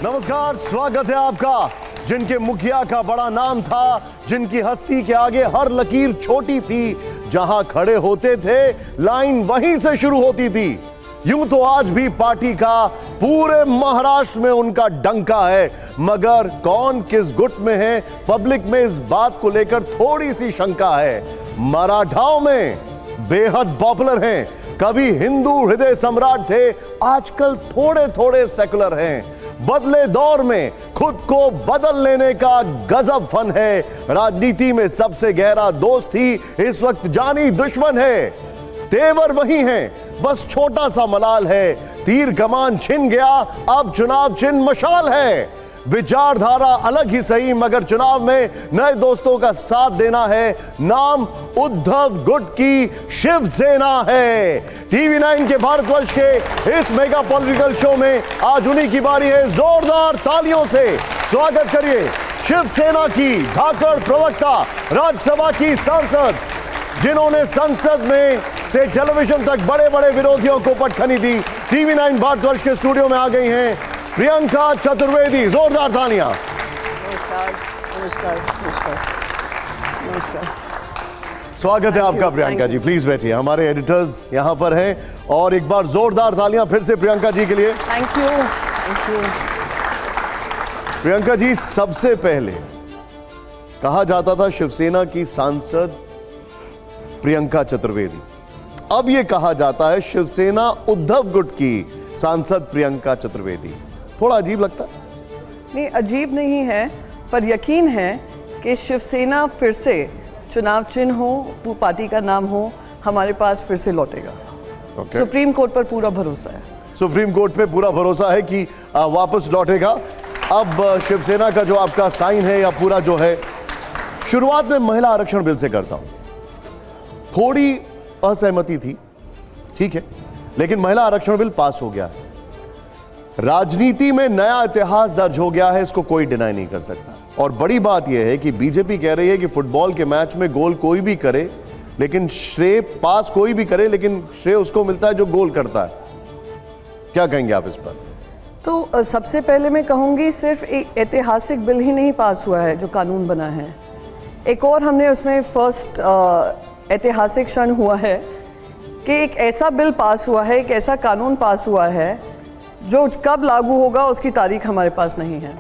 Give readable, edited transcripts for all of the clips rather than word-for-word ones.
नमस्कार, स्वागत है आपका। जिनके मुखिया का बड़ा नाम था, जिनकी हस्ती के आगे हर लकीर छोटी थी, जहां खड़े होते थे लाइन वहीं से शुरू होती थी। यूं तो आज भी पार्टी का पूरे महाराष्ट्र में उनका डंका है, मगर कौन किस गुट में है, पब्लिक में इस बात को लेकर थोड़ी सी शंका है। मराठाओं में बेहद पॉपुलर हैं, कभी हिंदू हृदय सम्राट थे, आजकल थोड़े थोड़े सेकुलर हैं। बदले दौर में खुद को बदल लेने का गजब फन है। राजनीति में सबसे गहरा दोस्त ही इस वक्त जानी दुश्मन है। तेवर वही हैं, बस छोटा सा मलाल है। तीर कमान छिन गया, अब चुनाव चिन्ह मशाल है। विचारधारा अलग ही सही, मगर चुनाव में नए दोस्तों का साथ देना है। नाम उद्धव गुट की शिवसेना है। टीवी 9 के भारतवर्ष के इस मेगा पॉलिटिकल शो में आज उन्हीं की बारी है। जोरदार तालियों से स्वागत करिए शिवसेना की धाकड़ प्रवक्ता, राज्यसभा की सांसद, जिन्होंने संसद में से टेलीविजन तक बड़े बड़े विरोधियों को पटखनी दी। टीवी 9 भारतवर्ष के स्टूडियो में आ गई हैं प्रियंका चतुर्वेदी। जोरदार तालियां। नमस्कार नमस्कार नमस्कार नमस्कार। स्वागत है आपका प्रियंका जी, प्लीज बैठिए। हमारे एडिटर्स यहां पर हैं और एक बार जोरदार तालियां फिर से प्रियंका जी के लिए। Thank you thank you. Priyanka ji, सबसे पहले कहा जाता था शिवसेना की सांसद प्रियंका चतुर्वेदी, अब यह कहा जाता है शिवसेना उद्धव गुट की सांसद प्रियंका चतुर्वेदी। थोड़ा अजीब लगता है? नहीं, अजीब नहीं है, पर यकीन है कि शिवसेना फिर से चुनाव चिन्ह हो, पार्टी का नाम हो, हमारे पास फिर से लौटेगा। सुप्रीम कोर्ट पर पूरा भरोसा है। सुप्रीम कोर्ट पे पूरा भरोसा है कि वापस लौटेगा। अब शिवसेना का जो आपका साइन है या पूरा जो है, शुरुआत में महिला आरक्षण बिल से करता हूं, थोड़ी असहमति थी, ठीक है, लेकिन महिला आरक्षण बिल पास हो गया है। राजनीति में नया इतिहास दर्ज हो गया है, इसको कोई डिनाई नहीं कर सकता। और बड़ी बात यह है कि बीजेपी कह रही है कि फुटबॉल के मैच में गोल कोई भी करे, लेकिन श्रेय, पास कोई भी करे, लेकिन श्रेय उसको मिलता है जो गोल करता है। क्या कहेंगे आप इस पर? तो सबसे पहले मैं कहूँगी, सिर्फ एक ऐतिहासिक बिल ही नहीं पास हुआ है जो कानून बना है, एक और हमने उसमें फर्स्ट ऐतिहासिक क्षण हुआ है कि एक ऐसा बिल पास हुआ है, एक ऐसा कानून पास हुआ है जो कब लागू होगा उसकी तारीख हमारे पास नहीं है।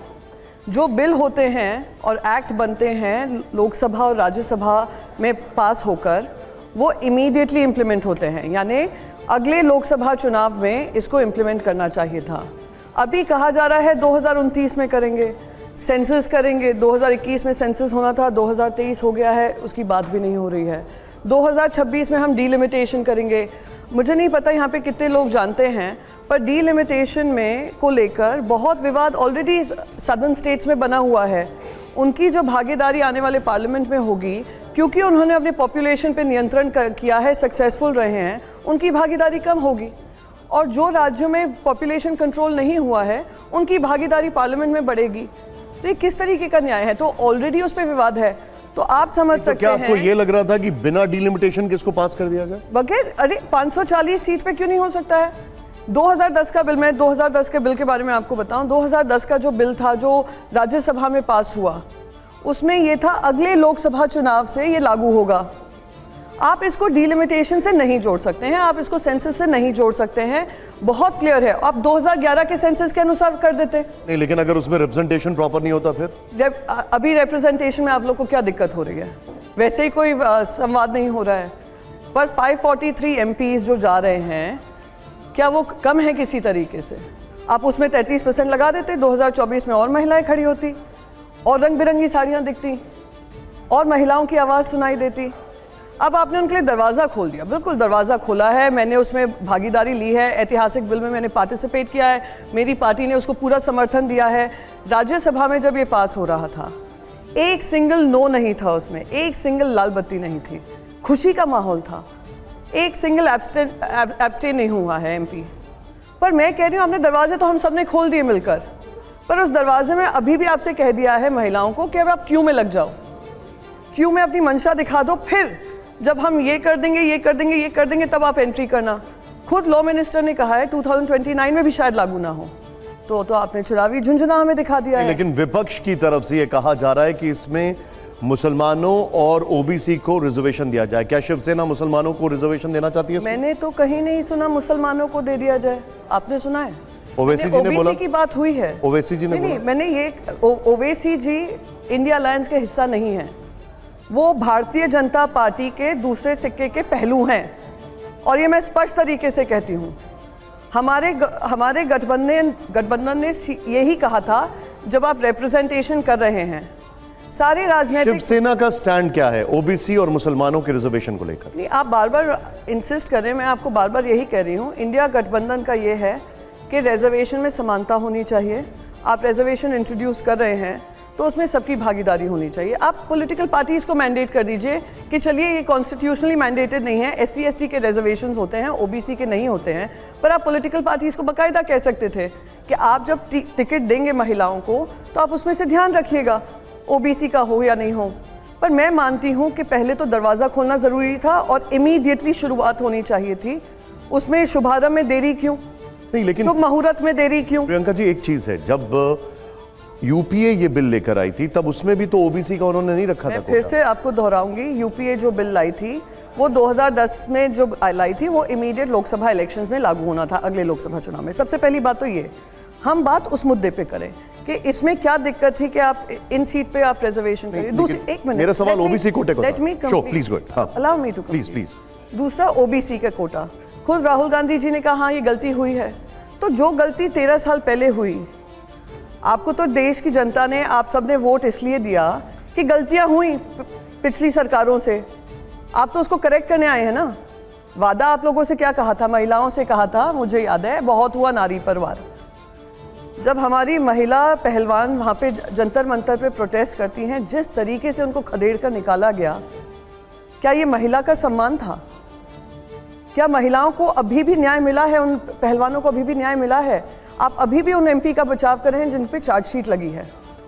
जो बिल होते हैं और एक्ट बनते हैं लोकसभा और राज्यसभा में पास होकर, वो इमीडिएटली इम्प्लीमेंट होते हैं, यानी अगले लोकसभा चुनाव में इसको इम्प्लीमेंट करना चाहिए था। अभी कहा जा रहा है 2029 में करेंगे, सेंसस करेंगे। 2021 में सेंसस होना था, 2023 हो गया है, उसकी बात भी नहीं हो रही है। 2026 में हम डीलिमिटेशन करेंगे। मुझे नहीं पता यहाँ पे कितने लोग जानते हैं, पर डीलिमिटेशन में को लेकर बहुत विवाद ऑलरेडी सदर्न स्टेट्स में बना हुआ है। उनकी जो भागीदारी आने वाले पार्लियामेंट में होगी, क्योंकि उन्होंने अपने पॉपुलेशन पे नियंत्रण किया है, सक्सेसफुल रहे हैं, उनकी भागीदारी कम होगी। और जो राज्यों में पॉपुलेशन कंट्रोल नहीं हुआ है, उनकी भागीदारी पार्लियामेंट में बढ़ेगी। तो ये किस तरीके का न्याय है? तो ऑलरेडी उस पर विवाद है, तो आप समझ सकते हैं। क्या आपको ये लग रहा था कि बिना डीलिमिटेशन किसको पास कर दिया जाए? बगैर, अरे 540 सीट पे क्यों नहीं हो सकता है? 2010 का बिल, मैं 2010 के बिल के बारे में आपको बताऊं। 2010 का जो बिल था, जो राज्यसभा में पास हुआ, उसमें ये था अगले लोकसभा चुनाव से ये लागू होगा। आप इसको डीलिमिटेशन से नहीं जोड़ सकते हैं, आप इसको सेंसस से नहीं जोड़ सकते हैं, बहुत क्लियर है। आप 2011 के सेंसस के अनुसार कर देते नहीं, लेकिन अगर उसमें रिप्रेजेंटेशन प्रॉपर नहीं होता फिर? अभी रिप्रेजेंटेशन में आप लोग को क्या दिक्कत हो रही है? वैसे ही कोई संवाद नहीं हो रहा है। पर 543 MPs जो जा रहे हैं, क्या वो कम है किसी तरीके से? आप उसमें 33% लगा देते, 2024 में और महिलाएं खड़ी होती, और रंग बिरंगी साड़ियाँ दिखती, और महिलाओं की आवाज़ सुनाई देती। अब आपने उनके लिए दरवाज़ा खोल दिया। बिल्कुल दरवाज़ा खोला है, मैंने उसमें भागीदारी ली है, ऐतिहासिक बिल में मैंने पार्टिसिपेट किया है, मेरी पार्टी ने उसको पूरा समर्थन दिया है। राज्यसभा में जब ये पास हो रहा था, एक सिंगल नो नहीं था उसमें, एक सिंगल लाल बत्ती नहीं थी, खुशी का माहौल था, एक सिंगल एब्स्टेन नहीं हुआ है MP। पर मैं कह रही हूँ, आपने दरवाजे तो हम सब ने खोल दिए मिलकर, पर उस दरवाजे में अभी भी आपसे कह दिया है महिलाओं को कि अब आप क्यू में लग जाओ, क्यू में अपनी मंशा दिखा दो, फिर जब हम ये कर देंगे, ये कर देंगे, ये कर देंगे, तब आप एंट्री करना। खुद लॉ मिनिस्टर ने कहा है 2029 में भी शायद लागू ना हो। तो आपने चुनावी झुंझुना हमें दिखा दिया है। लेकिन विपक्ष की तरफ से यह कहा जा रहा है कि इसमें मुसलमानों और ओबीसी को रिजर्वेशन दिया जाए। क्या शिवसेना मुसलमानों को रिजर्वेशन देना चाहती है इसमें? मैंने तो कहीं नहीं सुना मुसलमानों को दे दिया जाए। आपने सुना है? ओवैसी जी ने बोला, ओबीसी की बात हुई है। ओवैसी जी ने नहीं, मैंने ये ओवैसी जी इंडिया अलायंस के हिस्सा नहीं है, वो भारतीय जनता पार्टी के दूसरे सिक्के के पहलू हैं, और ये मैं स्पष्ट तरीके से कहती हूँ। हमारे गठबंधन ने यही कहा था, जब आप रिप्रेजेंटेशन कर रहे हैं सारे राजनीतिक। शिवसेना का स्टैंड क्या है ओबीसी और मुसलमानों के रिजर्वेशन को लेकर? नहीं, आप बार बार इंसिस्ट कर रहे हैं, मैं आपको बार बार यही कह रही हूँ। इंडिया गठबंधन का ये है कि रिजर्वेशन में समानता होनी चाहिए। आप रिजर्वेशन इंट्रोड्यूस कर रहे हैं तो उसमें सबकी भागीदारी होनी चाहिए। आप पॉलिटिकल पार्टीज को मैंडेट कर दीजिए कि चलिए ये कॉन्स्टिट्यूशनली मैंडेटेड नहीं है, एससी एसटी के रिजर्वेशंस होते हैं, ओबीसी के नहीं होते हैं। पर आप पॉलिटिकल पार्टीज को बाकायदा कह सकते थे कि आप जब टिकट देंगे महिलाओं को तो आप उसमें से ध्यान रखिएगा, ओबीसी का हो या नहीं हो। पर मैं मानती हूँ कि पहले तो दरवाज़ा खोलना ज़रूरी था और इमीडिएटली शुरुआत होनी चाहिए थी। उसमें शुभारंभ में देरी क्यों? नहीं, लेकिन शुभ मुहूर्त में देरी क्यों? प्रियंका जी, एक चीज है, जब यूपीए ये बिल लेकर आई थी तब उसमें भी तो ओबीसी का उन्होंने नहीं रखा था। मैं फिर से आपको दोहराऊंगी, यूपीए जो बिल लाई थी वो 2010 में जो लाई थी वो इमीडिएट लोकसभा इलेक्शंस में लागू होना था, अगले लोकसभा चुनाव में। सबसे पहली बात तो ये, हम बात उस मुद्दे पे करें कि इसमें क्या दिक्कत थी कि आप इन सीट पे आप रिजर्वेशन करें। दूसरी, एक मिनट, मेरा सवाल ओबीसी कोटे को था। Please go allow me to please. दूसरा, ओबीसी का कोटा, खुद राहुल गांधी जी ने कहा हाँ ये गलती हुई है। तो जो गलती 13 साल पहले हुई, आपको तो देश की जनता ने, आप सब ने वोट इसलिए दिया कि गलतियां हुई पिछली सरकारों से, आप तो उसको करेक्ट करने आए हैं ना। वादा आप लोगों से क्या कहा था? महिलाओं से कहा था, मुझे याद है, बहुत हुआ नारी पर वार। जब हमारी महिला पहलवान वहाँ पे जंतर मंतर पे प्रोटेस्ट करती हैं, जिस तरीके से उनको खदेड़ कर निकाला गया, क्या ये महिला का सम्मान था? क्या महिलाओं को अभी भी न्याय मिला है? उन पहलवानों को अभी भी न्याय मिला है? आप अभी भी उन एमपी का बचाव कर रहे हैं जिन पे चार्जशीट लगी है।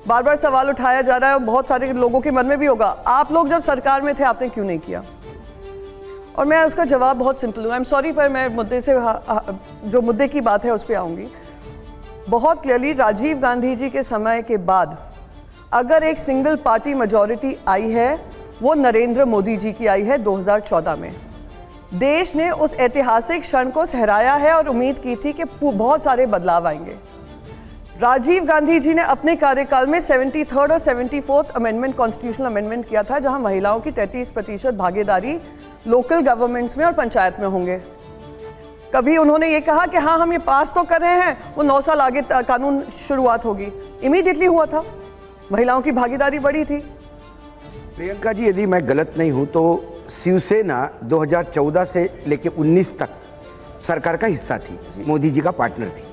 बार बार सवाल उठाया जा रहा है और बहुत सारे लोगों के मन में भी होगा, आप लोग जब सरकार में थे आपने क्यों नहीं किया? और मैं उसका जवाब बहुत सिंपल हूँ। आई एम सॉरी, पर मैं मुद्दे से जो मुद्दे की बात है उस पर आऊँगी। बहुत क्लियरली राजीव गांधी जी के समय के बाद अगर एक सिंगल पार्टी मेजॉरिटी आई है, वो नरेंद्र मोदी जी की आई है 2014 में। देश ने उस ऐतिहासिक क्षण को सहराया है और उम्मीद की थी कि बहुत सारे बदलाव आएंगे। राजीव गांधी जी ने अपने कार्यकाल में 73rd और 74th अमेंडमेंट, कॉन्स्टिट्यूशनल अमेंडमेंट किया था, जहां महिलाओं की 33% भागीदारी लोकल गवर्नमेंट्स में और पंचायत में होंगे। कभी उन्होंने ये कहा कि हाँ हम ये पास तो कर रहे हैं, वो 9 साल आगे कानून शुरुआत होगी। इमीडिएटली हुआ था, महिलाओं की भागीदारी बढ़ी थी। प्रियंका जी, यदि मैं गलत नहीं हूं तो शिवसेना 2014 से लेकर 19 तक सरकार का हिस्सा थी, मोदी जी का पार्टनर थी।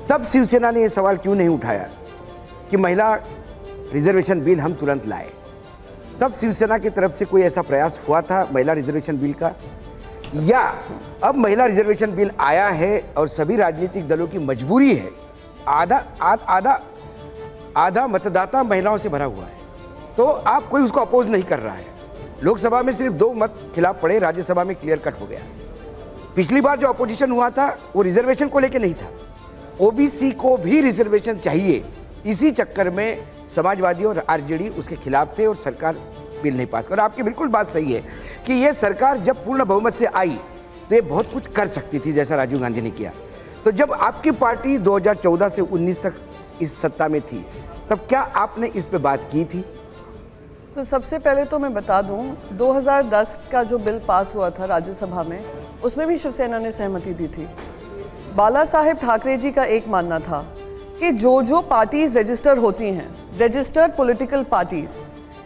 तब शिवसेना ने यह सवाल क्यों नहीं उठाया कि महिला रिजर्वेशन बिल हम तुरंत लाए? तब शिवसेना की तरफ से कोई ऐसा प्रयास हुआ था महिला रिजर्वेशन बिल का? या अब महिला रिजर्वेशन बिल आया है और सभी राजनीतिक दलों की मजबूरी है, आधा मतदाता महिलाओं से भरा हुआ है, तो आप कोई उसको अपोज नहीं कर रहा है। लोकसभा में सिर्फ 2 मत खिलाफ पड़े, राज्यसभा में क्लियर कट हो गया। पिछली बार जो अपोजिशन हुआ था वो रिजर्वेशन को लेके नहीं था, ओबीसी को भी रिजर्वेशन चाहिए। इसी चक्कर में समाजवादी और आरजेडी उसके खिलाफ थे और सरकार बिल नहीं पास कर। आपकी बिल्कुल बात सही है कि ये सरकार जब पूर्ण बहुमत से आई तो ये बहुत कुछ कर सकती थी, जैसा राजीव गांधी ने किया। तो जब आपकी पार्टी 2014 से 19 तक इस सत्ता में थी, तब क्या आपने इस पे बात की थी? तो सबसे पहले तो मैं बता दूं, 2010 का जो बिल पास हुआ था राज्यसभा में, उसमें भी शिवसेना ने सहमति दी थी। बाला साहेब ठाकरे जी का एक मानना था कि जो पार्टीज रजिस्टर होती हैं, रजिस्टर्ड पॉलिटिकल पार्टीज,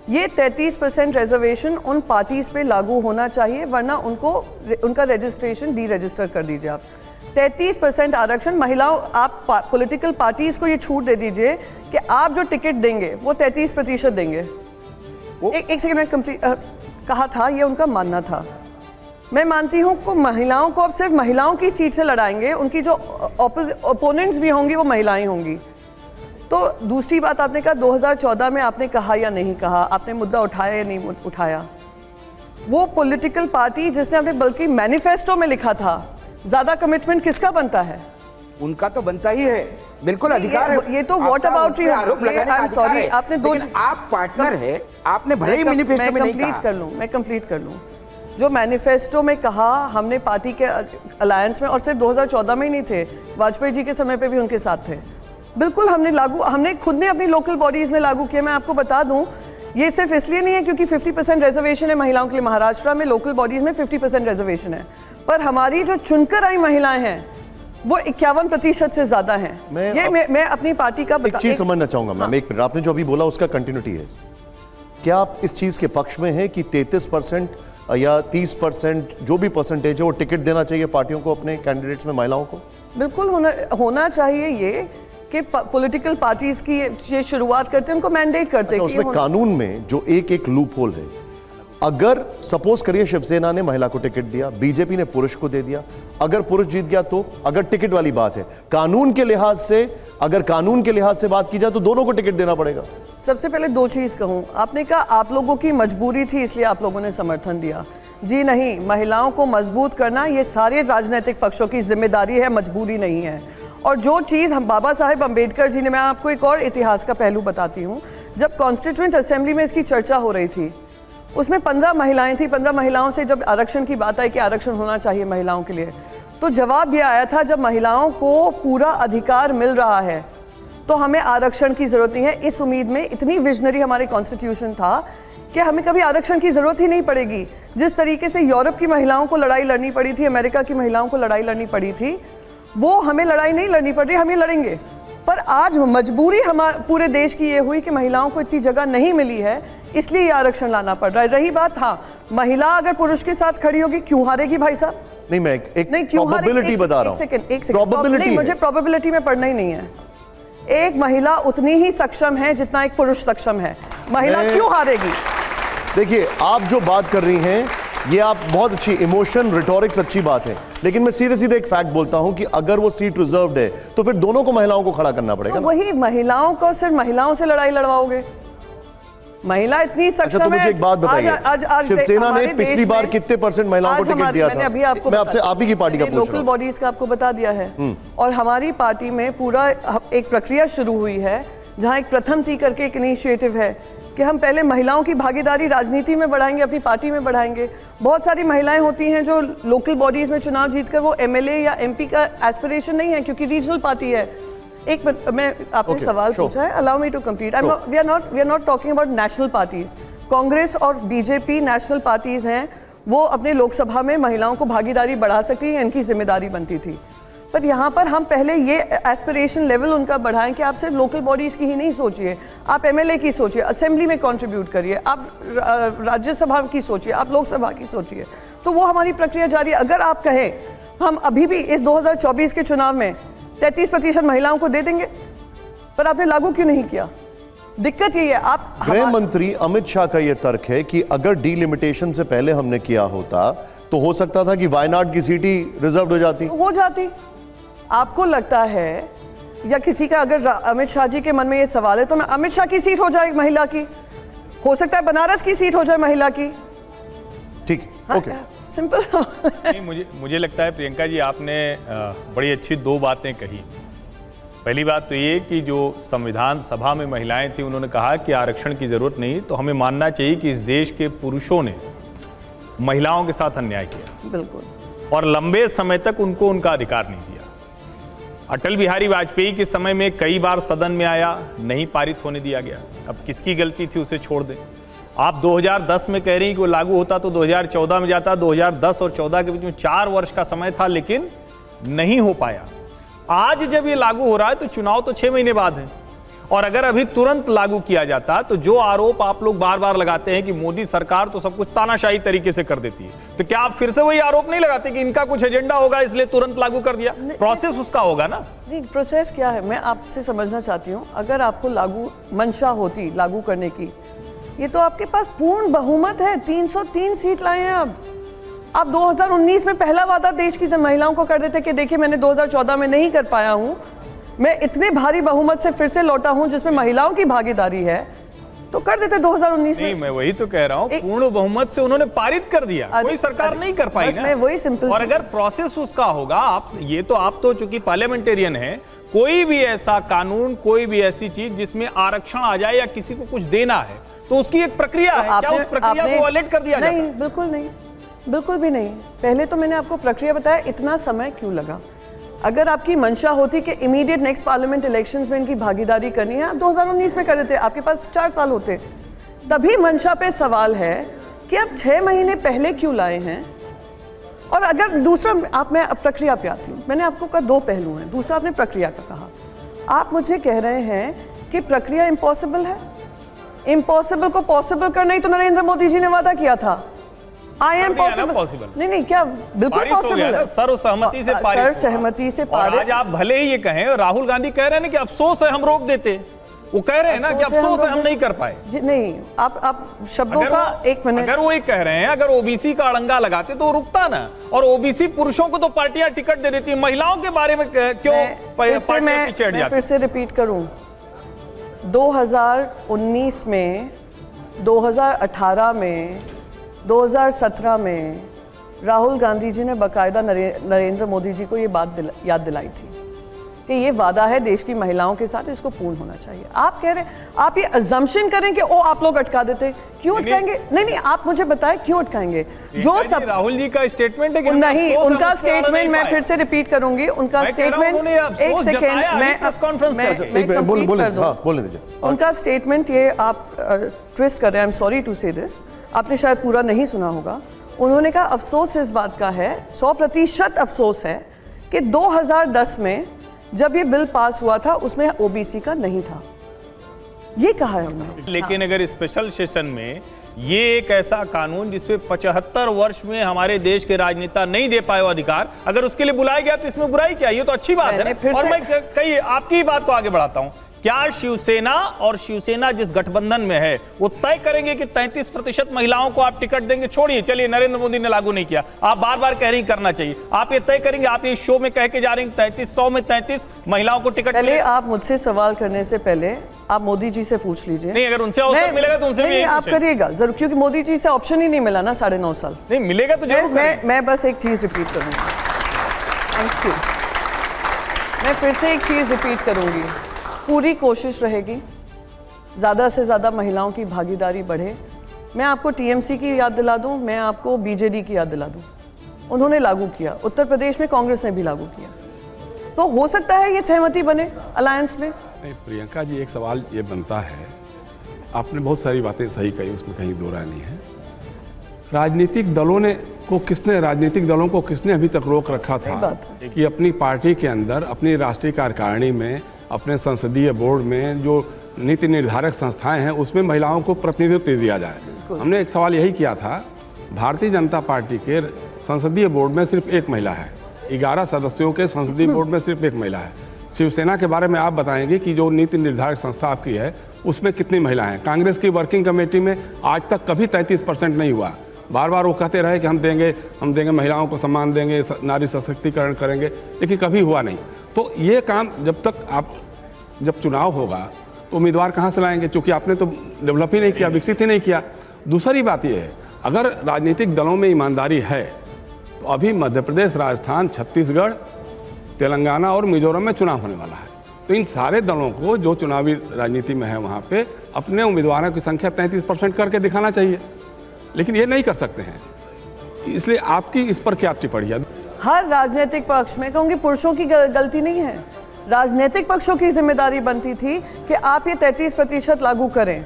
ये 33% रिजर्वेशन उन पार्टीज पे लागू होना चाहिए, वरना उनका रजिस्ट्रेशन डी रजिस्टर कर दीजिए आप। 33% आरक्षण महिलाओं, आप पॉलिटिकल पार्टीज को ये छूट दे दीजिए कि आप जो टिकट देंगे वो 33% देंगे। एक सेकंड में कहा था, ये उनका मानना था। मैं मानती हूँ को महिलाओं को अब सिर्फ महिलाओं की सीट से लड़ाएंगे, उनकी जो ओपोनेंट्स भी होंगी वो महिलाएं होंगी। तो दूसरी बात आपने कहा 2014 में आपने कहा या नहीं कहा, आपने मुद्दा उठाया या नहीं उठाया। वो पॉलिटिकल पार्टी जिसने आपने बल्कि मैनिफेस्टो में लिखा था, ज़्यादा कमिटमेंट किसका बनता है? उनका तो बनता ही है, बिल्कुल अधिकार है। ये तो व्हाट अबाउट यू, आरोप लगाने का आई एम सॉरी, अधिकार है। आपने दो, लेकिन आप पार्टनर है, आपने भले ही मैनिफेस्टो में नहीं कहा। मैं कंप्लीट कर लूं। जो मैनिफेस्टो में कहा हमने पार्टी के अलायंस में, और सिर्फ 2014 में ही नहीं थे, वाजपेयी जी के समय पे भी उनके साथ थे, बिल्कुल हमने खुद ने अपनी लोकल बॉडीज में लागू किया। मैं आपको बता दूं, ये सिर्फ इसलिए नहीं है क्योंकि 50% रिजर्वेशन है महिलाओं के लिए। महाराष्ट्र में लोकल बॉडीज में 50% रिजर्वेशन है, पर हमारी जो चुनकर आई महिलाएं हैं वो 51% से ज्यादा हैं। मैं अपनी पार्टी का एक चीज समझना चाहूंगा मैम, एक मिनट, आपने जो अभी बोला उसका कंटिन्यूटी है। क्या आप इस चीज के पक्ष में हैं कि 33% या 30% जो भी परसेंटेज है वो टिकट देना चाहिए पार्टियों को अपने कैंडिडेट्स में महिलाओं को? बिल्कुल होना चाहिए ये कि पॉलिटिकल पार्टीज की ये शुरुआत करते हैं, उनको मैंडेट करते हैं। उसमें कानून में जो एक लूप होल है, अगर सपोज करिए शिवसेना ने महिला को टिकट दिया, बीजेपी ने पुरुष को दे दिया, अगर पुरुष जीत गया तो, अगर टिकट वाली बात है, कानून के लिहाज से बात की जाए तो दोनों को टिकट देना पड़ेगा। सबसे पहले दो चीज कहूं, आपने कहा आप लोगों की मजबूरी थी इसलिए आप लोगों ने समर्थन दिया। जी नहीं, महिलाओं को मजबूत करना ये सारे राजनीतिक पक्षों की जिम्मेदारी है, मजबूरी नहीं है। और जो चीज़ हम बाबा साहेब अम्बेडकर जी ने, मैं आपको एक और इतिहास का पहलू बताती हूँ, जब कॉन्स्टिट्यूएंट असेंबली में इसकी चर्चा हो रही थी, उसमें 15 महिलाएं थी। 15 महिलाओं से जब आरक्षण की बात आई कि आरक्षण होना चाहिए महिलाओं के लिए, तो जवाब ये आया था जब महिलाओं को पूरा अधिकार मिल रहा है तो हमें आरक्षण की जरूरत नहीं है। इस उम्मीद में इतनी विजनरी हमारे कॉन्स्टिट्यूशन था कि हमें कभी आरक्षण की जरूरत ही नहीं पड़ेगी। जिस तरीके से यूरोप की महिलाओं को लड़ाई लड़नी पड़ी थी, अमेरिका की महिलाओं को लड़ाई लड़नी पड़ी थी, वो हमें लड़ाई नहीं लड़नी पड़ रही, हम ये लड़ेंगे। पर आज मजबूरी हमारे पूरे देश की ये हुई कि महिलाओं को इतनी जगह नहीं मिली है, इसलिए ये आरक्षण लाना पड़ रहा है। रही बात, हाँ, महिला अगर पुरुष के साथ खड़ी होगी, क्यों हारेगी भाई साहब? नहीं, मैं एक प्रोबेबिलिटी बता रहा हूं। एक सेकंड, नहीं, मुझे प्रोबेबिलिटी में पढ़ना ही नहीं है। एक महिला उतनी ही सक्षम है जितना एक पुरुष सक्षम है, महिला क्यों हारेगी? देखिए, आप जो बात कर रही हैं ये आप बहुत अच्छी इमोशन रिटोरिक्स अच्छी बात है, लेकिन मैं सीधे सीधे एक फैक्ट बोलता हूं कि अगर वो सीट रिजर्व्ड है तो फिर दोनों को महिलाओं को खड़ा करना पड़ेगा। तो वही महिलाओं को सिर्फ महिलाओं से लड़ाई लड़वाओगे? महिला इतनी सक्षम है। मुझे एक बात बताइए, शिवसेना ने पिछली बार कितने परसेंट महिलाओं को टिकट दिया था? मैंने अभी आपको, मैं आपसे आप ही की पार्टी का पूछ रहा हूं। लोकल बॉडीज का आपको बता दिया है। और हमारी पार्टी में पूरा एक प्रक्रिया शुरू हुई है जहां एक प्रथम टी करके एक इनिशिएटिव है कि हम पहले महिलाओं की भागीदारी राजनीति में बढ़ाएंगे, अपनी पार्टी में बढ़ाएंगे। बहुत सारी महिलाएं होती हैं जो लोकल बॉडीज में चुनाव जीतकर वो एमएलए या एमपी का एस्पिरेशन नहीं है क्योंकि रीजनल पार्टी है। एक मिनट, मैं आपने सवाल पूछा है, allow me to complete. We are not talking about national parties. Congress और बीजेपी नेशनल पार्टीज हैं, वो अपने लोकसभा में महिलाओं को भागीदारी बढ़ा सकती हैं, इनकी जिम्मेदारी बनती थी। पर यहाँ पर हम पहले ये एस्पिरेशन लेवल उनका बढ़ाएं कि आप सिर्फ लोकल बॉडीज की ही नहीं सोचिए, आप एमएलए की सोचिए, असेंबली में कंट्रीब्यूट करिए, आप राज्यसभा की सोचिए, आप लोकसभा की सोचिए। तो वो हमारी प्रक्रिया जारी है। अगर आप कहें हम अभी भी इस 2024 के चुनाव में 33% महिलाओं को दे देंगे, पर आपने लागू क्यों नहीं किया? दिक्कत ये है। आप गृह मंत्री अमित शाह का यह तर्क है कि अगर डीलिमिटेशन से पहले हमने किया होता तो हो सकता था कि वायनाड की सीट ही रिजर्व हो जाती। आपको लगता है या किसी का, अगर अमित शाह जी के मन में ये सवाल है तो मैं अमित शाह की सीट हो जाए महिला की, हो सकता है बनारस की सीट हो जाए महिला की। ठीक, ओके, सिंपल। नहीं, मुझे लगता है प्रियंका जी आपने बड़ी अच्छी दो बातें कही। पहली बात तो ये कि जो संविधान सभा में महिलाएं थी उन्होंने कहा कि आरक्षण की जरूरत नहीं, तो हमें मानना चाहिए कि इस देश के पुरुषों ने महिलाओं के साथ अन्याय किया, बिल्कुल, और लंबे समय तक उनको उनका अधिकार नहीं दिया। अटल बिहारी वाजपेयी के समय में कई बार सदन में आया, नहीं पारित होने दिया गया। अब किसकी गलती थी उसे छोड़ दें। आप 2010 में कह रही हैं कि वो लागू होता तो 2014 में जाता। 2010 और 14 के बीच में 4 वर्ष का समय था, लेकिन नहीं हो पाया। आज जब ये लागू हो रहा है तो चुनाव तो 6 महीने बाद है, और अगर अभी तुरंत लागू किया जाता तो जो आरोप आप लोग बार बार लगाते हैं कि मोदी सरकार तो सब कुछ तानाशाही तरीके से कर देती है, तो क्या आप फिर से वही आरोप नहीं लगाते कि इनका कुछ एजेंडा होगा इसलिए तुरंत लागू कर दिया? प्रोसेस उसका होगा ना। नहीं, प्रोसेस क्या है मैं आपसे समझना चाहती हूँ। अगर आपको लागू मंशा होती लागू करने की, ये तो आपके पास पूर्ण बहुमत है, 303 सीट लाए हैं आप 2019 में पहला वादा देश की महिलाओं को कर देते कि देखिए मैंने 2014 में नहीं कर पाया हूँ, मैं इतने भारी बहुमत से फिर से लौटा हूं जिसमें महिलाओं की भागीदारी है। तो कर देते 2019 नहीं, में। मैं वही तो कह रहा हूँ, पूर्ण बहुमत से उन्होंने पारित कर दिया, कोई सरकार नहीं कर पाई बस ना। मैं वही सिंपल और अगर प्रोसेस उसका होगा, आप तो चूंकि पार्लियामेंटेरियन है, कोई भी ऐसा कानून, कोई भी ऐसी चीज जिसमें आरक्षण आ जाए या किसी को कुछ देना है, तो उसकी एक प्रक्रिया है। क्या उस प्रक्रिया को वॉलेट कर दिया नहीं, जाता? बिल्कुल नहीं, बिल्कुल भी नहीं। पहले तो मैंने आपको प्रक्रिया बताया, इतना समय क्यों लगा? अगर आपकी मंशा होती कि इमीडिएट नेक्स्ट पार्लियामेंट इलेक्शंस में इनकी भागीदारी करनी है, आप 2019 में कर देते, आपके पास 4 साल होते। तभी मंशा पे सवाल है कि आप 6 महीने पहले क्यों लाए हैं। और अगर दूसरा, मैं अब प्रक्रिया पे आती हूँ। मैंने आपको कहा 2 पहलू हैं। दूसरा, आपने प्रक्रिया का कहा। आप मुझे कह रहे हैं कि प्रक्रिया इम्पॉसिबल है। इम्पॉसिबल को पॉसिबल करना ही तो नरेंद्र मोदी जी ने वादा किया था। I am possible. नहीं, क्या बिल्कुल पॉसिबल है। सर्वसहमति से पारित हुआ। सर्वसहमति से और पारित। आज आप भले ही ये कहें, राहुल गांधी कह रहे हैं ना कि अफसोस है हम रोक देते, वो कह रहे हैं ना कि अफसोस है हम नहीं कर पाए। नहीं, आप शब्दों का एक मिनट। अगर वो ये कह रहे हैं, अगर ओबीसी का अड़ंगा लगाते तो वो रुकता ना। और ओबीसी पुरुषों को तो पार्टियां टिकट दे देती है, महिलाओं के बारे में क्यों पार्टियां पीछे हट जाती? फिर से रिपीट करूं, 2019 में, 2018 में, 2017 में राहुल गांधी जी ने बाकायदा नरेंद्र मोदी जी को ये बात याद दिलाई थी कि ये वादा है देश की महिलाओं के साथ, इसको पूर्ण होना चाहिए। आप कह रहे, आप ये अजम्पशन करें कि ओ आप लोग अटका देते। क्यों अटकाएंगे? नहीं, आप मुझे बताएं क्यों अटकाएंगे? जो सब राहुल जी का स्टेटमेंट है कि नहीं, उनका स्टेटमेंट मैं फिर से रिपीट करूंगी। उनका स्टेटमेंट, एक सेकेंड, मैं बोलने दीजिए। उनका स्टेटमेंट, ये आप ट्विस्ट कर रहे हैं, आई एम सॉरी टू से दिस, आपने शायद पूरा नहीं सुना होगा। उन्होंने कहा अफसोस इस बात का है, 100% अफसोस है कि 2010 में जब ये बिल पास हुआ था उसमें ओबीसी का नहीं था। ये कहा है उन्होंने। लेकिन अगर स्पेशल सेशन में ये एक ऐसा कानून जिसपे 75 वर्ष में हमारे देश के राजनेता नहीं दे पाए वो अधिकार, अगर उसके लिए बुलाया गया तो इसमें बुराई क्या? ये तो अच्छी बात है। और मैं कई आपकी बात को आगे बढ़ाता हूं। क्या शिवसेना जिस गठबंधन में है वो तय करेंगे कि 33% महिलाओं को आप टिकट देंगे? छोड़िए, चलिए, नरेंद्र मोदी ने लागू नहीं किया, आप बार बार कह रही करना चाहिए। आप ये तय करेंगे, आप ये शो में कह के जा रहे हैं 3300 में 33 महिलाओं को टिकट? पहले आप मुझसे सवाल करने से पहले आप मोदी जी से पूछ लीजिए। नहीं, अगर उनसे अवसर मिलेगा तो उनसे भी आप करिएगा जरूर, क्योंकि मोदी जी से ऑप्शन ही नहीं मिला ना 9.5 साल। नहीं मिलेगा तो जरूर। मैं बस एक चीज रिपीट करूंगी। Thank you. मैं फिर से एक चीज रिपीट करूंगी। पूरी कोशिश रहेगी ज़्यादा से ज़्यादा महिलाओं की भागीदारी बढ़े। मैं आपको टीएमसी की याद दिला दूं, मैं आपको बीजेडी की याद दिला दूं। उन्होंने लागू किया, उत्तर प्रदेश में कांग्रेस ने भी लागू किया, तो हो सकता है ये सहमति बने अलायंस में। नहीं प्रियंका जी, एक सवाल ये बनता है, आपने बहुत सारी बातें सही कही, उसमें कहीं दो राय नहीं है। राजनीतिक दलों को किसने अभी तक रोक रखा था कि अपनी पार्टी के अंदर, अपनी राष्ट्रीय कार्यकारिणी में, अपने संसदीय बोर्ड में, जो नीति निर्धारक संस्थाएं हैं उसमें महिलाओं को प्रतिनिधित्व दिया जाए? हमने एक सवाल यही किया था। भारतीय जनता पार्टी के संसदीय बोर्ड में सिर्फ एक महिला है, 11 सदस्यों के संसदीय बोर्ड में सिर्फ एक महिला है। शिवसेना के बारे में आप बताएंगे कि जो नीति निर्धारक संस्था आपकी है उसमें कितनी महिलाएं हैं? कांग्रेस की वर्किंग कमेटी में आज तक कभी 33% नहीं हुआ। बार बार वो कहते रहे कि हम देंगे महिलाओं को सम्मान देंगे, नारी सशक्तिकरण करेंगे, लेकिन कभी हुआ नहीं। तो ये काम जब चुनाव होगा तो उम्मीदवार कहाँ से लाएंगे? क्योंकि आपने तो डेवलप ही नहीं किया, विकसित ही नहीं किया। दूसरी बात ये है, अगर राजनीतिक दलों में ईमानदारी है तो अभी मध्य प्रदेश, राजस्थान, छत्तीसगढ़, तेलंगाना और मिजोरम में चुनाव होने वाला है। तो इन सारे दलों को जो चुनावी राजनीति में है वहाँ पे अपने उम्मीदवारों की संख्या 33% करके दिखाना चाहिए, लेकिन ये नहीं कर सकते हैं। इसलिए आपकी इस पर क्या टिप्पणी है? हर राजनीतिक पक्ष में कहूँगी पुरुषों की गलती नहीं है, राजनीतिक पक्षों की जिम्मेदारी बनती थी कि आप ये 33% लागू करें।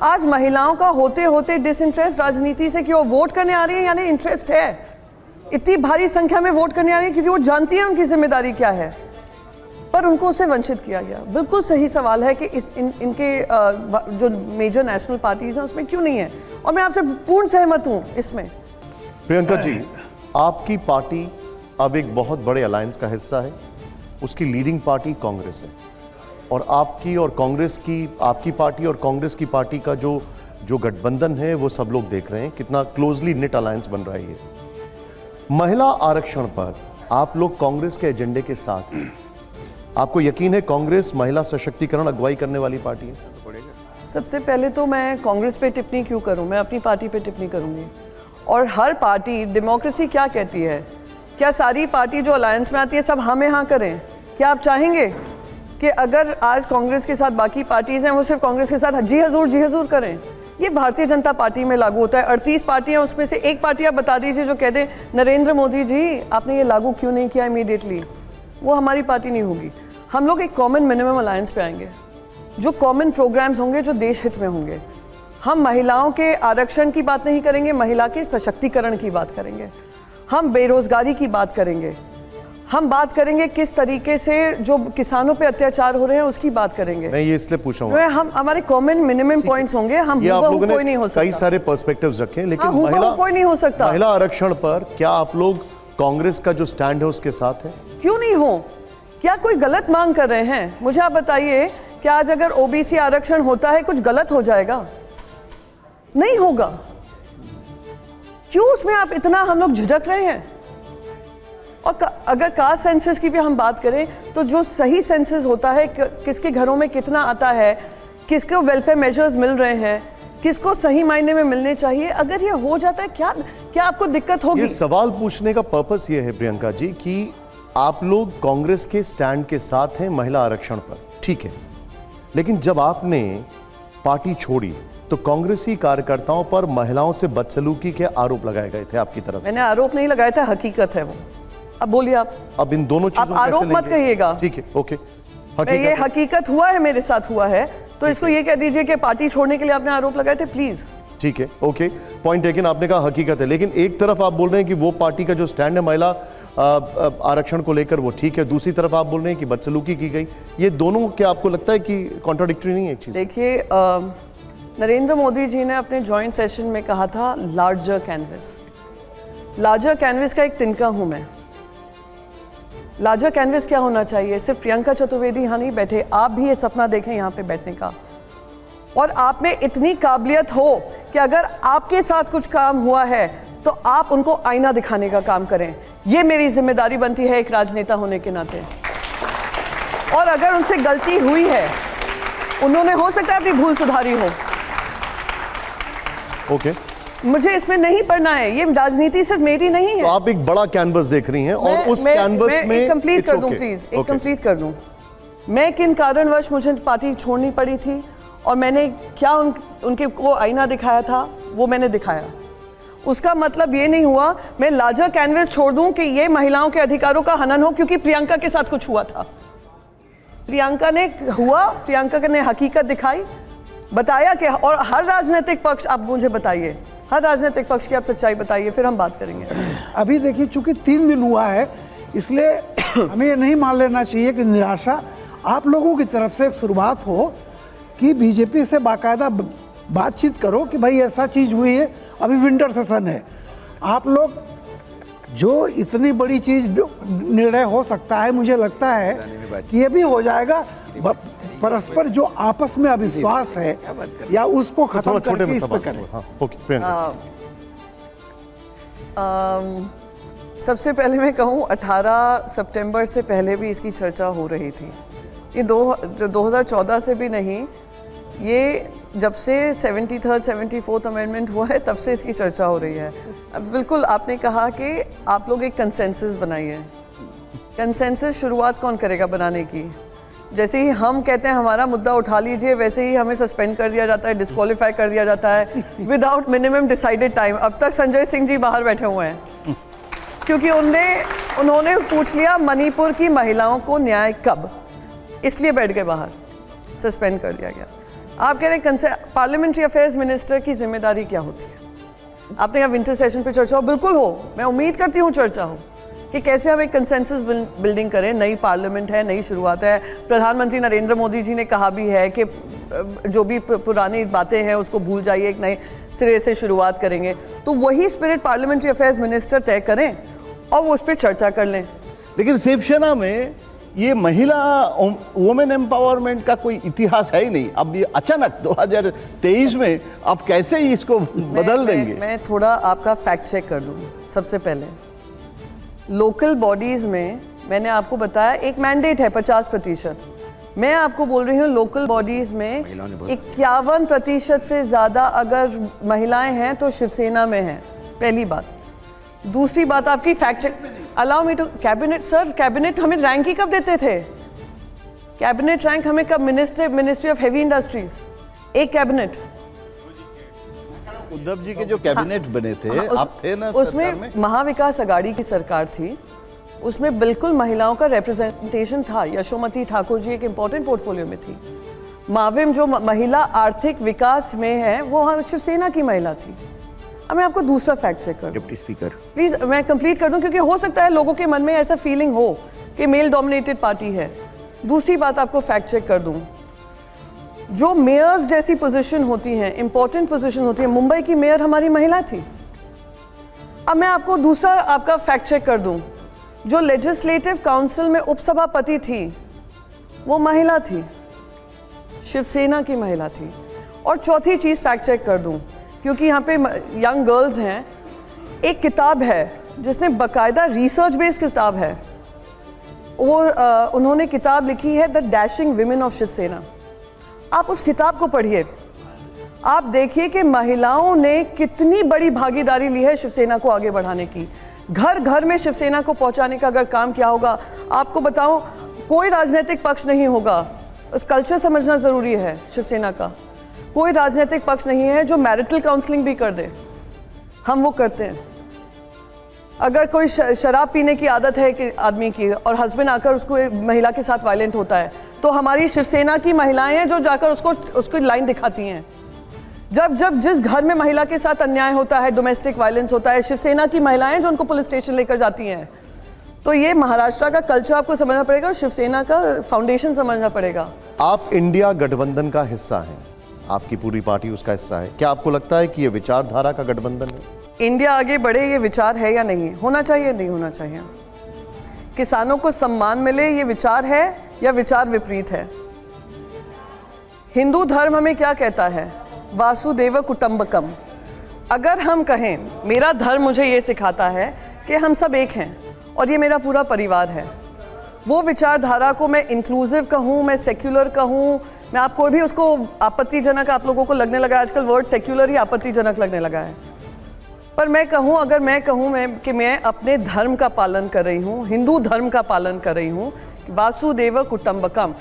आज महिलाओं का होते होते डिसइंटरेस्ट राजनीति से कि वो वोट करने आ रही है, यानी इंटरेस्ट है, इतनी भारी संख्या में वोट करने आ रही है क्योंकि वो जानती है उनकी जिम्मेदारी क्या है, पर उनको उससे वंचित किया गया। बिल्कुल सही सवाल है कि इनके जो मेजर नेशनल पार्टीज हैं उसमें क्यों नहीं है, और मैं आपसे पूर्ण सहमत हूँ इसमें। प्रियंका जी, आपकी पार्टी अब एक बहुत बड़े अलायंस का हिस्सा है, उसकी लीडिंग पार्टी कांग्रेस है, और आपकी पार्टी और कांग्रेस की पार्टी का जो गठबंधन है वो सब लोग देख रहे हैं कितना क्लोजली निट अलायंस बन रही है। महिला आरक्षण पर आप लोग कांग्रेस के एजेंडे के साथ हैं। आपको यकीन है कांग्रेस महिला सशक्तिकरण अगुवाई करने वाली पार्टी है? सबसे पहले तो मैं कांग्रेस पे टिप्पणी क्यों करूं, मैं अपनी पार्टी पे टिप्पणी करूंगी। और हर पार्टी, डेमोक्रेसी क्या कहती है, क्या सारी पार्टी जो अलायंस में आती है सब हाँ में हाँ करें? क्या आप चाहेंगे कि अगर आज कांग्रेस के साथ बाकी पार्टीज हैं वो सिर्फ कांग्रेस के साथ जी हजूर करें? ये भारतीय जनता पार्टी में लागू होता है। 38 पार्टियां, उसमें से एक पार्टी आप बता दीजिए जो कह दे नरेंद्र मोदी जी आपने ये लागू क्यों नहीं किया इमीडिएटली, वो हमारी पार्टी नहीं होगी। हम लोग एक कॉमन मिनिमम अलायंस पे आएंगे, जो कॉमन प्रोग्राम्स होंगे जो देश हित में होंगे। हम महिलाओं के आरक्षण की बात नहीं करेंगे, महिला के सशक्तिकरण की बात करेंगे। हम बेरोजगारी की बात करेंगे, हम बात करेंगे किस तरीके से जो किसानों पे अत्याचार हो रहे हैं उसकी बात करेंगे। मैं ये इसलिए पूछ रहा हूँ, हम हमारे कॉमन मिनिमम पॉइंट्स होंगे। हम ये आप हूबहू लोगों कोई नहीं हो ने सकता। कई सारे पर्सपेक्टिव्स रखे, लेकिन हूबहू कोई नहीं हो सकता। महिला आरक्षण पर क्या आप लोग कांग्रेस का जो स्टैंड है उसके साथ है? क्यों नहीं हो? क्या कोई गलत मांग कर रहे हैं? मुझे आप बताइए कि आज अगर ओबीसी आरक्षण होता है कुछ गलत हो जाएगा? नहीं होगा। क्यों उसमें आप इतना हम लोग झिझक रहे हैं? और अगर कास्ट सेंसस की भी हम बात करें तो जो सही सेंसस होता है, किसके घरों में कितना आता है, किसको वेलफेयर मेजर्स मिल रहे हैं, किसको सही मायने में मिलने चाहिए, अगर ये हो जाता है क्या आपको दिक्कत होगी? ये सवाल पूछने का पर्पस ये है प्रियंका जी कि आप लोग कांग्रेस के स्टैंड के साथ हैं महिला आरक्षण पर, ठीक है, लेकिन जब आपने पार्टी छोड़ी तो कांग्रेसी कार्यकर्ताओं पर महिलाओं से बदसलूकी के आरोप लगाए गए थे आपकी तरफ से। मैंने आरोप नहीं लगाया था, हकीकत है वो। अब बोलिए आप। अब इन दोनों चीजों आप आरोप मत कहिएगा। ठीक है, ओके। ये हकीकत हुआ है, मेरे साथ हुआ है, तो इसको ये कह दीजिए कि पार्टी छोड़ने के लिए आपने आरोप लगाए थे, प्लीज। ठीक है, ओके, पॉइंट टेकन। आपने कहा हकीकत है, लेकिन एक तरफ आप बोल रहे हैं कि वो पार्टी का जो स्टैंड है महिला आरक्षण को लेकर वो ठीक है, दूसरी तरफ आप बोल रहे हैं कि बदसलूकी की गई। ये दोनों क्या आपको लगता है कि कॉन्ट्राडिक्टरी नहीं है एक चीज? देखिए, नरेंद्र मोदी जी ने अपने जॉइंट सेशन में कहा था लार्जर कैनवस। लार्जर कैनवस का एक तिनका हूं मैं। लार्जर कैनवस क्या होना चाहिए? सिर्फ प्रियंका चतुर्वेदी यहाँ नहीं बैठे, आप भी ये सपना देखें यहाँ पे बैठने का, और आप में इतनी काबिलियत हो कि अगर आपके साथ कुछ काम हुआ है तो आप उनको आईना दिखाने का काम करें। ये मेरी जिम्मेदारी बनती है एक राजनेता होने के नाते। और अगर उनसे गलती हुई है, उन्होंने हो सकता है अपनी भूल सुधारी हो, ओके, मुझे इसमें नहीं पढ़ना है। ये राजनीति सिर्फ मेरी नहीं है। तो आप एक बड़ा कैनवस देख रही हैं और उस कैनवस में एक कंप्लीट कर दूं प्लीज, एक कंप्लीट कर दूं। मैं किन कारणवश मुझे पार्टी छोड़नी पड़ी थी और मैंने क्या उनके को आईना दिखाया था, वो मैंने दिखाया। उसका मतलब ये नहीं हुआ मैं लार्जर कैनवस छोड़ दूं कि ये महिलाओं के अधिकारों का हनन हो क्योंकि प्रियंका के साथ कुछ हुआ था। प्रियंका ने हुआ, प्रियंका ने हकीकत दिखाई, बताया कि, और हर राजनीतिक पक्ष, आप मुझे बताइए, हर राजनीतिक पक्ष की आप सच्चाई बताइए, फिर हम बात करेंगे। अभी देखिए, चूंकि 3 दिन हुआ है, इसलिए हमें ये नहीं मान लेना चाहिए कि निराशा आप लोगों की तरफ से एक शुरुआत हो कि बीजेपी से बाकायदा बातचीत करो कि भाई ऐसा चीज़ हुई है, अभी विंटर सेशन है। आप लोग जो इतनी बड़ी चीज़ निर्णय हो सकता है, मुझे लगता है कि ये भी हो जाएगा। परस्पर जो आपस में अविश्वास है या उसको खत्म करके इस पर करें। सबसे पहले मैं कहूँ 18 सितंबर से पहले भी इसकी चर्चा हो रही थी। ये 2014 से भी नहीं, ये जब से 73rd 74th अमेंडमेंट हुआ है तब से इसकी चर्चा हो रही है। अब बिल्कुल आपने कहा कि आप लोग एक कंसेंसस बनाइए। कंसेंसस शुरुआत कौन करेगा बनाने की? जैसे ही हम कहते हैं हमारा मुद्दा उठा लीजिए, वैसे ही हमें सस्पेंड कर दिया जाता है, डिस्क्वालीफाई कर दिया जाता है विदाउट मिनिमम डिसाइडेड टाइम। अब तक संजय सिंह जी बाहर बैठे हुए हैं क्योंकि उन्होंने पूछ लिया मणिपुर की महिलाओं को न्याय कब, इसलिए बैठ गए बाहर, सस्पेंड कर दिया गया। आप कह रहे हैं पार्लियामेंट्री अफेयर्स मिनिस्टर की जिम्मेदारी क्या होती है? आपने यहाँ विंटर सेशन पे चर्चा हो, बिल्कुल हो, मैं उम्मीद करती हूँ चर्चा हो कि कैसे हम एक कंसेंसस बिल्डिंग करें। नई पार्लियामेंट है, नई शुरुआत है। प्रधानमंत्री नरेंद्र मोदी जी ने कहा भी है कि जो भी पुरानी बातें हैं उसको भूल जाइए, एक नए सिरे से शुरुआत करेंगे। तो वही स्पिरिट पार्लियामेंट्री अफेयर्स मिनिस्टर तय करें और वो उस पर चर्चा कर लें। लेकिन शिवसेना में ये महिला वुमेन एम्पावरमेंट का कोई इतिहास है ही नहीं। अब ये अचानक 2023 में आप कैसे इसको बदल देंगे? मैं थोड़ा आपका फैक्ट चेक कर दूँ। सबसे पहले लोकल बॉडीज़ में मैंने आपको बताया एक मैंडेट है 50%, मैं आपको बोल रही हूँ लोकल बॉडीज में महिलाओं ने बहुत- 51% से ज़्यादा अगर महिलाएं हैं तो शिवसेना में हैं, पहली बात। दूसरी बात आपकी fact check, allow me to, cabinet sir, cabinet हमें रैंक ही कब देते थे? कैबिनेट रैंक हमें कब? मिनिस्ट्री ऑफ हेवी इंडस्ट्रीज, एक कैबिनेट। उद्धव जी के जो कैबिनेट बने थे, आप थे ना उसमें सरकार में? महाविकास अघाड़ी की सरकार थी, उसमें बिल्कुल महिलाओं का रिप्रेजेंटेशन था। यशोमती ठाकुर जी एक इम्पोर्टेंट पोर्टफोलियो में थी। माविम जो महिला आर्थिक विकास में है वो शिवसेना की महिला थी। अब मैं आपको दूसरा फैक्ट चेक कर, डिप्टी स्पीकर, प्लीज मैं कंप्लीट कर दूं, क्योंकि हो सकता है लोगों के मन में ऐसा फीलिंग हो कि मेल डोमिनेटेड पार्टी है। दूसरी बात आपको फैक्ट चेक कर दूं, जो मेयर्स जैसी पोजीशन होती हैं, इंपॉर्टेंट पोजीशन होती है, मुंबई की मेयर हमारी महिला थी। अब मैं आपको दूसरा आपका फैक्ट चेक कर दूं, जो लेजिस्लेटिव काउंसिल में उपसभापति थी वो महिला थी, शिवसेना की महिला थी। और चौथी चीज़ फैक्ट चेक कर दूं, क्योंकि यहाँ पे यंग गर्ल्स हैं, एक किताब है जिसने बाकायदा रिसर्च बेस्ड किताब है, वो उन्होंने किताब लिखी है the dashing women of Shivsena. आप उस किताब को पढ़िए, आप देखिए कि महिलाओं ने कितनी बड़ी भागीदारी ली है शिवसेना को आगे बढ़ाने की। घर घर में शिवसेना को पहुंचाने का अगर काम किया होगा, आपको बताऊं, कोई राजनीतिक पक्ष नहीं होगा, उस कल्चर समझना ज़रूरी है शिवसेना का। कोई राजनीतिक पक्ष नहीं है जो मैरिटल काउंसलिंग भी कर दे, हम वो करते हैं। अगर कोई शराब पीने की आदत है कि आदमी की और हस्बैंड आकर उसको महिला के साथ वायलेंट होता है, तो हमारी शिवसेना की महिलाएं हैं जो जाकर उसको लाइन दिखाती हैं। जब जिस घर में महिला के साथ अन्याय होता है, डोमेस्टिक वायलेंस होता है, शिवसेना की महिलाएं जो उनको पुलिस स्टेशन लेकर जाती हैं। तो ये महाराष्ट्र का कल्चर आपको समझना पड़ेगा और शिवसेना का फाउंडेशन समझना पड़ेगा। आप इंडिया गठबंधन का हिस्सा हैं, आपकी पूरी पार्टी उसका हिस्सा है। क्या आपको लगता है कि ये विचारधारा का गठबंधन है? इंडिया आगे बढ़े ये विचार है या नहीं? होना चाहिए, नहीं होना चाहिए? किसानों को सम्मान मिले ये विचार है या विचार विपरीत है? हिंदू धर्म हमें क्या कहता है? वासुदेव कुटुंबकम। अगर हम कहें, मेरा धर्म मुझे ये सिखाता है कि हम सब एक हैं और ये मेरा पूरा परिवार है, वो विचारधारा को मैं इंक्लूसिव कहूँ, मैं सेक्युलर कहूँ, मैं आपको भी उसको आपत्तिजनक आप लोगों को लगने लगा, आजकल वर्ड सेक्युलर ही आपत्तिजनक लगने लगा है, पर मैं कहूँ, अगर मैं कहूँ कि मैं अपने धर्म का पालन कर रही हूँ, हिंदू धर्म का पालन कर रही हूँ, वासुदेव कुटुंबकम,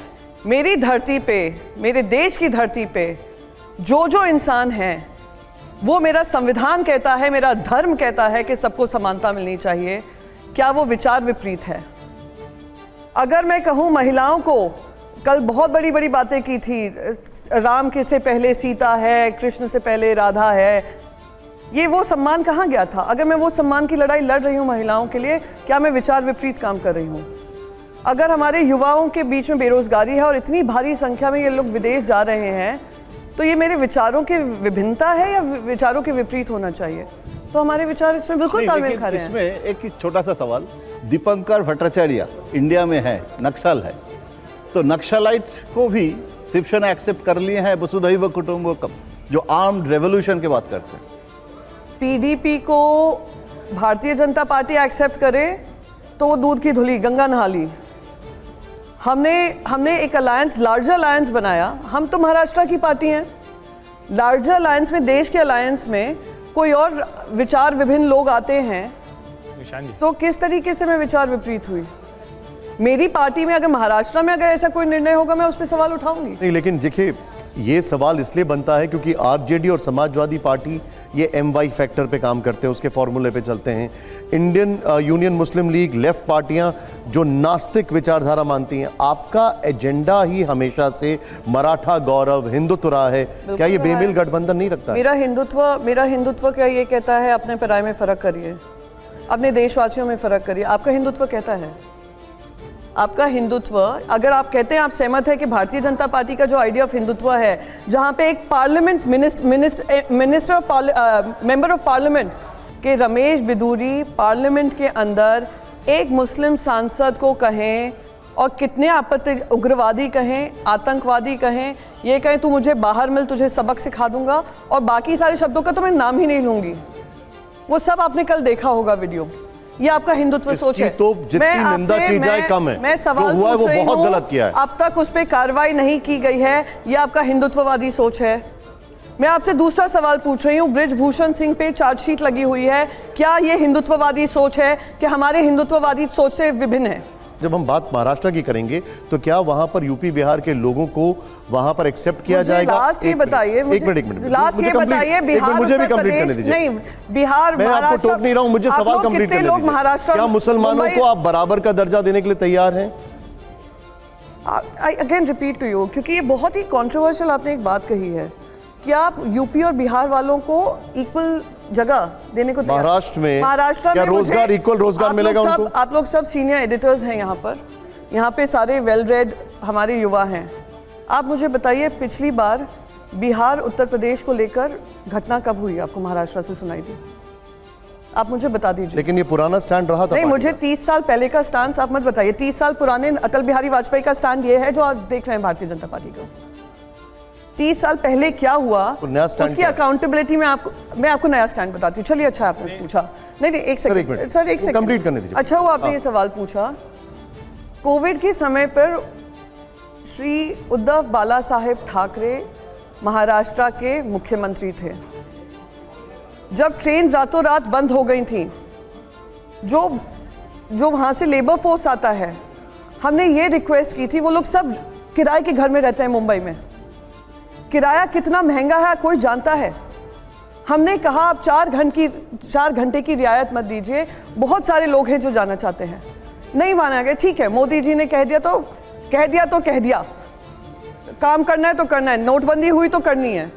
मेरी धरती पे, मेरे देश की धरती पे जो इंसान हैं, वो मेरा संविधान कहता है, मेरा धर्म कहता है कि सबको समानता मिलनी चाहिए। क्या वो विचार विपरीत है? अगर मैं कहूँ महिलाओं को, कल बहुत बड़ी बड़ी बातें की थी, राम के से पहले सीता है, कृष्ण से पहले राधा है, ये वो सम्मान कहाँ गया था? अगर मैं वो सम्मान की लड़ाई लड़ रही हूँ महिलाओं के लिए, क्या मैं विचार विपरीत काम कर रही हूँ? अगर हमारे युवाओं के बीच में बेरोजगारी है और इतनी भारी संख्या में ये लोग विदेश जा रहे हैं, तो ये मेरे विचारों की विभिन्नता है या विचारों के विपरीत होना चाहिए? तो हमारे विचार इसमें बिल्कुल तालमेल खा रहे हैं। इसमें एक छोटा सा सवाल, दीपंकर भट्टाचार्य इंडिया में है, नक्सल है, तो नक्सलाइट को भी शिवसेना एक्सेप्ट कर लिए हैं, वसुधैव कुटुंबकम, जो आर्म्ड रेवोल्यूशन की बात करते हैं। पीडीपी को भारतीय जनता पार्टी एक्सेप्ट करे तो वो दूध की धुली, गंगा नहा ली। हमने एक अलायंस, लार्जर अलायंस बनाया। हम तो महाराष्ट्र की पार्टी हैं, लार्जर अलायंस में, देश के अलायंस में कोई और विचार विभिन्न लोग आते हैं, तो किस तरीके से मैं विचार विपरीत हुई? मेरी पार्टी में अगर महाराष्ट्र में अगर ऐसा कोई निर्णय होगा, मैं उस पर सवाल उठाऊंगी। नहीं, लेकिन देखिए, ये सवाल इसलिए बनता है क्योंकि आरजेडी और समाजवादी पार्टी ये MY फैक्टर पे काम करते हैं, उसके फॉर्मूले पे चलते हैं। इंडियन यूनियन मुस्लिम लीग, लेफ्ट पार्टियां जो नास्तिक विचारधारा मानती हैं। आपका एजेंडा ही हमेशा से मराठा गौरव, हिंदुत्व रहा है। क्या ये बेमेल गठबंधन नहीं रखता? मेरा हिंदुत्व क्या ये कहता है, अपने पराये में फर्क करिए, अपने देशवासियों में फर्क करिए। आपका हिंदुत्व कहता है, आपका हिंदुत्व, अगर आप कहते हैं, आप सहमत है कि भारतीय जनता पार्टी का जो आइडिया ऑफ हिंदुत्व है, जहाँ पे एक पार्लियामेंट मेंबर ऑफ पार्लियामेंट के रमेश बिदूरी पार्लियामेंट के अंदर एक मुस्लिम सांसद को कहें और कितने आपत्ति, उग्रवादी कहें, आतंकवादी कहें, ये कहें तू मुझे बाहर मिल, तुझे सबक सिखा दूंगा, और बाकी सारे शब्दों का तो मैं नाम ही नहीं लूँगी। वो सब आपने कल देखा होगा वीडियो। ये आपका हिंदुत्व इसकी सोच है। तो जितनी मैं निंदा आपसे- की जाए कम है। मैं सवाल जो हुआ है पूछ वो रही बहुत हूं, गलत किया है। अब तक उस पर कार्रवाई नहीं की गई है, ये आपका हिंदुत्ववादी सोच है। मैं आपसे दूसरा सवाल पूछ रही हूँ, बृजभूषण सिंह पे चार्जशीट लगी हुई है, क्या ये हिंदुत्ववादी सोच है कि हमारे हिंदुत्ववादी सोच से विभिन्न है? जब हम बात महाराष्ट्र की करेंगे तो क्या वहां पर यूपी बिहार के लोगों को वहां पर एक्सेप्ट किया मुझे जाएगा? लास्ट ये बताइए, एक मिनट लास्ट ये बताइए, बिहार मुझे भी उत्तर कंप्लीट करने प्रदेश दीजिए। नहीं, बिहार मैं आपको महाराष्ट्र, टोक नहीं रहा हूं, मुझे आप सवाल लोग कंप्लीट कितने करने लोग दीजिए। महाराष्ट्र, क्या मुसलमानों मुंबई- को आप बराबर का दर्जा देने के लिए तैयार हैं? I again repeat to you, क्योंकि ये बहुत ही कंट्रोवर्शियल आपने एक बात कही है कि आप यूपी और बिहार वालों को इक्वल जगह देने को तैयार- महाराष्ट्र में महाराष्ट्र क्या में मुझे- रोजगार, इक्वल रोजगार आप लोग मिलेगा सब- उनको? आप लोग सब सीनियर एडिटर्स हैं यहाँ पे सारे वेल रेड हमारे युवा हैं। आप मुझे बताइए, पिछली बार बिहार उत्तर प्रदेश को लेकर घटना कब हुई आपको महाराष्ट्र से सुनाई दी? आप मुझे बता दीजिए। लेकिन ये पुराना स्टैंड रहा था नहीं, पार्टी मुझे का। 30 साल पहले का स्टैंड आप मत बताइए। 30 साल पुराने अटल बिहारी वाजपेयी का स्टैंड ये है जो आज देख रहे हैं भारतीय जनता पार्टी का। 30 साल पहले क्या हुआ, तो नया स्टैंड उसकी क्या है? अकाउंटेबिलिटी में मैं आपको नया स्टैंड बताती हूँ। चलिए, अच्छा आपने पूछा। नहीं, एक सर, एक सेकंड मिनट। सर, एक वो सेकंड कंप्लीट करने दीजिए। अच्छा हुआ आपने ये सवाल पूछा। कोविड के समय पर श्री उद्धव बाला साहेब ठाकरे महाराष्ट्र के मुख्यमंत्री थे। जब ट्रेन रातों रात बंद हो गई थी, जो वहाँ से लेबर फोर्स आता है, हमने ये रिक्वेस्ट की थी, वो लोग सब किराए के घर में रहते हैं मुंबई में, किराया कितना महंगा है कोई जानता है। हमने कहा आप 4 घंटे की रियायत मत दीजिए, बहुत सारे लोग हैं जो जाना चाहते हैं। नहीं माना गया। ठीक है, मोदी जी ने कह दिया तो कह दिया, काम करना है तो करना है, नोटबंदी हुई तो करनी है।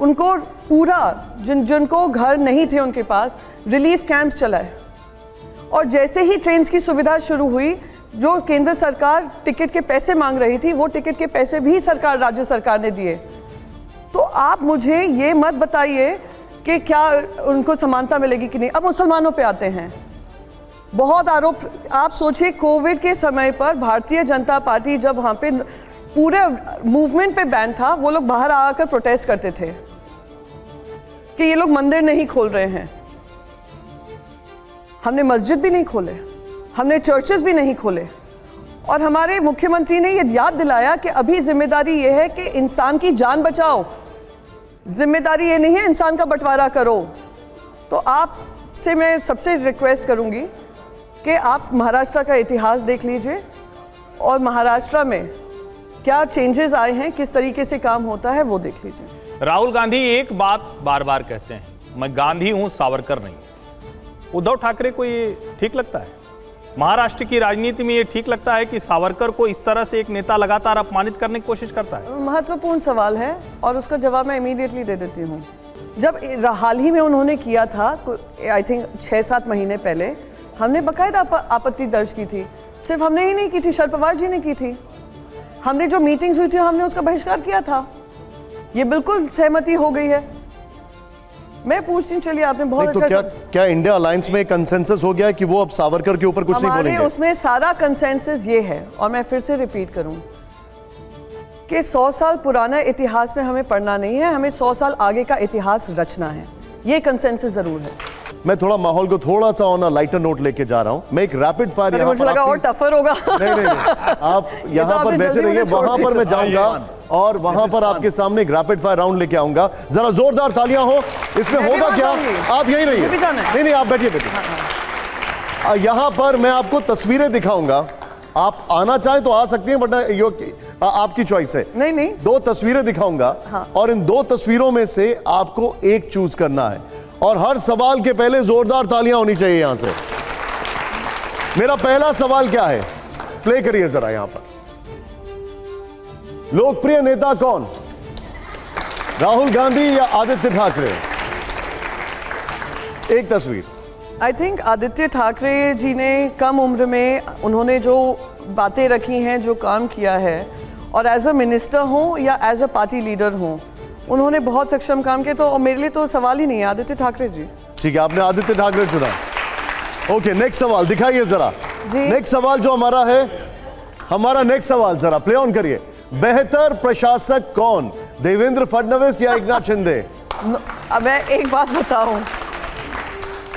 उनको पूरा जिनको घर नहीं थे उनके पास रिलीफ कैंप्स चलाए, और जैसे ही ट्रेन की सुविधा शुरू हुई, जो केंद्र सरकार टिकट के पैसे मांग रही थी वो टिकट के पैसे भी राज्य सरकार ने दिए। तो आप मुझे ये मत बताइए कि क्या उनको समानता मिलेगी कि नहीं। अब मुसलमानों पे आते हैं, बहुत आरोप। आप सोचिए, कोविड के समय पर भारतीय जनता पार्टी जब वहाँ पे पूरे मूवमेंट पे बैन था, वो लोग बाहर आकर प्रोटेस्ट करते थे कि ये लोग मंदिर नहीं खोल रहे हैं। हमने मस्जिद भी नहीं खोले, हमने चर्चेस भी नहीं खोले, और हमारे मुख्यमंत्री ने ये याद दिलाया कि अभी जिम्मेदारी ये है कि इंसान की जान बचाओ, जिम्मेदारी ये नहीं है इंसान का बंटवारा करो। तो आपसे मैं सबसे रिक्वेस्ट करूंगी कि आप महाराष्ट्र का इतिहास देख लीजिए, और महाराष्ट्र में क्या चेंजेस आए हैं, किस तरीके से काम होता है, वो देख लीजिए। राहुल गांधी एक बात बार बार कहते हैं, मैं गांधी हूं, सावरकर नहीं। उद्धव ठाकरे को ये ठीक लगता है? महाराष्ट्र की राजनीति में ये ठीक लगता है कि सावरकर को इस तरह से एक नेता लगातार अपमानित करने की कोशिश करता है? महत्वपूर्ण सवाल है, और उसका जवाब मैं इमीडिएटली दे देती हूँ। जब हाल ही में उन्होंने किया था, आई थिंक 6-7 महीने पहले, हमने बाकायदा आपत्ति दर्ज की थी। सिर्फ हमने ही नहीं की थी, शरद पवार जी ने की थी। हमने जो मीटिंग्स हुई थी हमने उसका बहिष्कार किया था। ये बिल्कुल सहमति हो गई है। मैं पूछती हूँ, चलिए आपने बहुत तो अच्छा क्या इंडिया अलायंस में कंसेंसस हो गया कि वो अब सावरकर के ऊपर कुछ नहीं हमारे बोलेंगे? उसमें सारा कंसेंसस ये है, और मैं फिर से रिपीट करूं कि 100 साल पुराना इतिहास में हमें पढ़ना नहीं है, हमें 100 साल आगे का इतिहास रचना है। ये कंसेंसस जरूर है। मैं थोड़ा माहौल को थोड़ा सा ऑन अ लाइटर नोट लेके जा रहा हूं। मैं एक रैपिड फायर अरे मुझे लगा और टफर होगा। नहीं, आप यहाँ पर आपने बैठे जल्दी रहिए, मुझे छोड़ वहां पर दिया। मैं जाऊंगा और वहां पर आपके सामने एक रैपिड फायर राउंड लेके आऊंगा। जरा जोरदार तालियां हो। इसमें मैं भी होगा वहां क्या? जाऊंगी। आप यही रहिए। मुझे भी जाना है। नहीं, आप बैठिए। यहाँ पर मैं आपको तस्वीरें दिखाऊंगा, आप आना चाहें तो आ सकती हैं, बट आपकी चॉइस है। नहीं 2 तस्वीरें दिखाऊंगा, और इन 2 तस्वीरों में से आपको एक चूज करना है, और हर सवाल के पहले जोरदार तालियां होनी चाहिए यहां से। मेरा पहला सवाल क्या है, प्ले करिए जरा। यहां पर लोकप्रिय नेता कौन, राहुल गांधी या आदित्य ठाकरे? एक तस्वीर। आई थिंक आदित्य ठाकरे जी ने कम उम्र में उन्होंने जो बातें रखी हैं, जो काम किया है, और एज अ मिनिस्टर हो या एज अ पार्टी लीडर हो, उन्होंने बहुत सक्षम काम किया। तो मेरे लिए तो सवाल ही नहीं है, आदित्य ठाकरे जी। ठीक है, आपने आदित्य ठाकरे चुना। ओके, नेक्स्ट सवाल दिखाइए जरा। नेक्स्ट सवाल जो हमारा है, हमारा नेक्स्ट सवाल जरा प्ले ऑन करिए। बेहतर प्रशासक कौन, देवेंद्र फडणवीस या एकनाथ शिंदे? अब मैं एक बात बताऊं,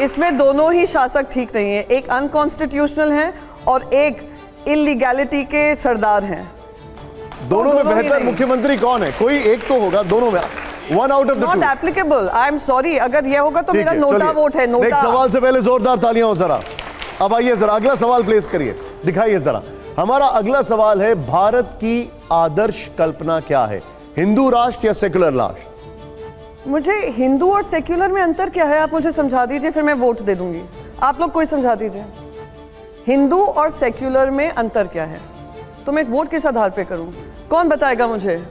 इसमें दोनों ही शासक ठीक नहीं है, एक अनकॉन्स्टिट्यूशनल है और एक इलीगैलिटी के सरदार हैं। दोनों में दोनों ही बेहतर नहीं। मुख्यमंत्री कौन है? कोई एक तो होगा, दोनों में one out of the not applicable, I am sorry, अगर ये होगा तो मेरा नोटा वोट है, नेक्स्ट नोटा। सवाल से पहले जोरदार तालियां हो जरा। अब आइए जरा अगला सवाल प्लेस करिए, दिखाइए जरा। हमारा अगला सवाल है, भारत की आदर्श कल्पना क्या है? हिंदू राष्ट्र या सेकुलर राष्ट्र? मुझे हिंदू और सेक्युलर में अंतर क्या है आप मुझे समझा दीजिए, फिर मैं वोट दे दूंगी। आप लोग कोई समझा दीजिए, हिंदू और सेक्युलर में अंतर क्या है, तो मैं एक वोट किस आधार पे करूं? कौन बताएगा मुझे?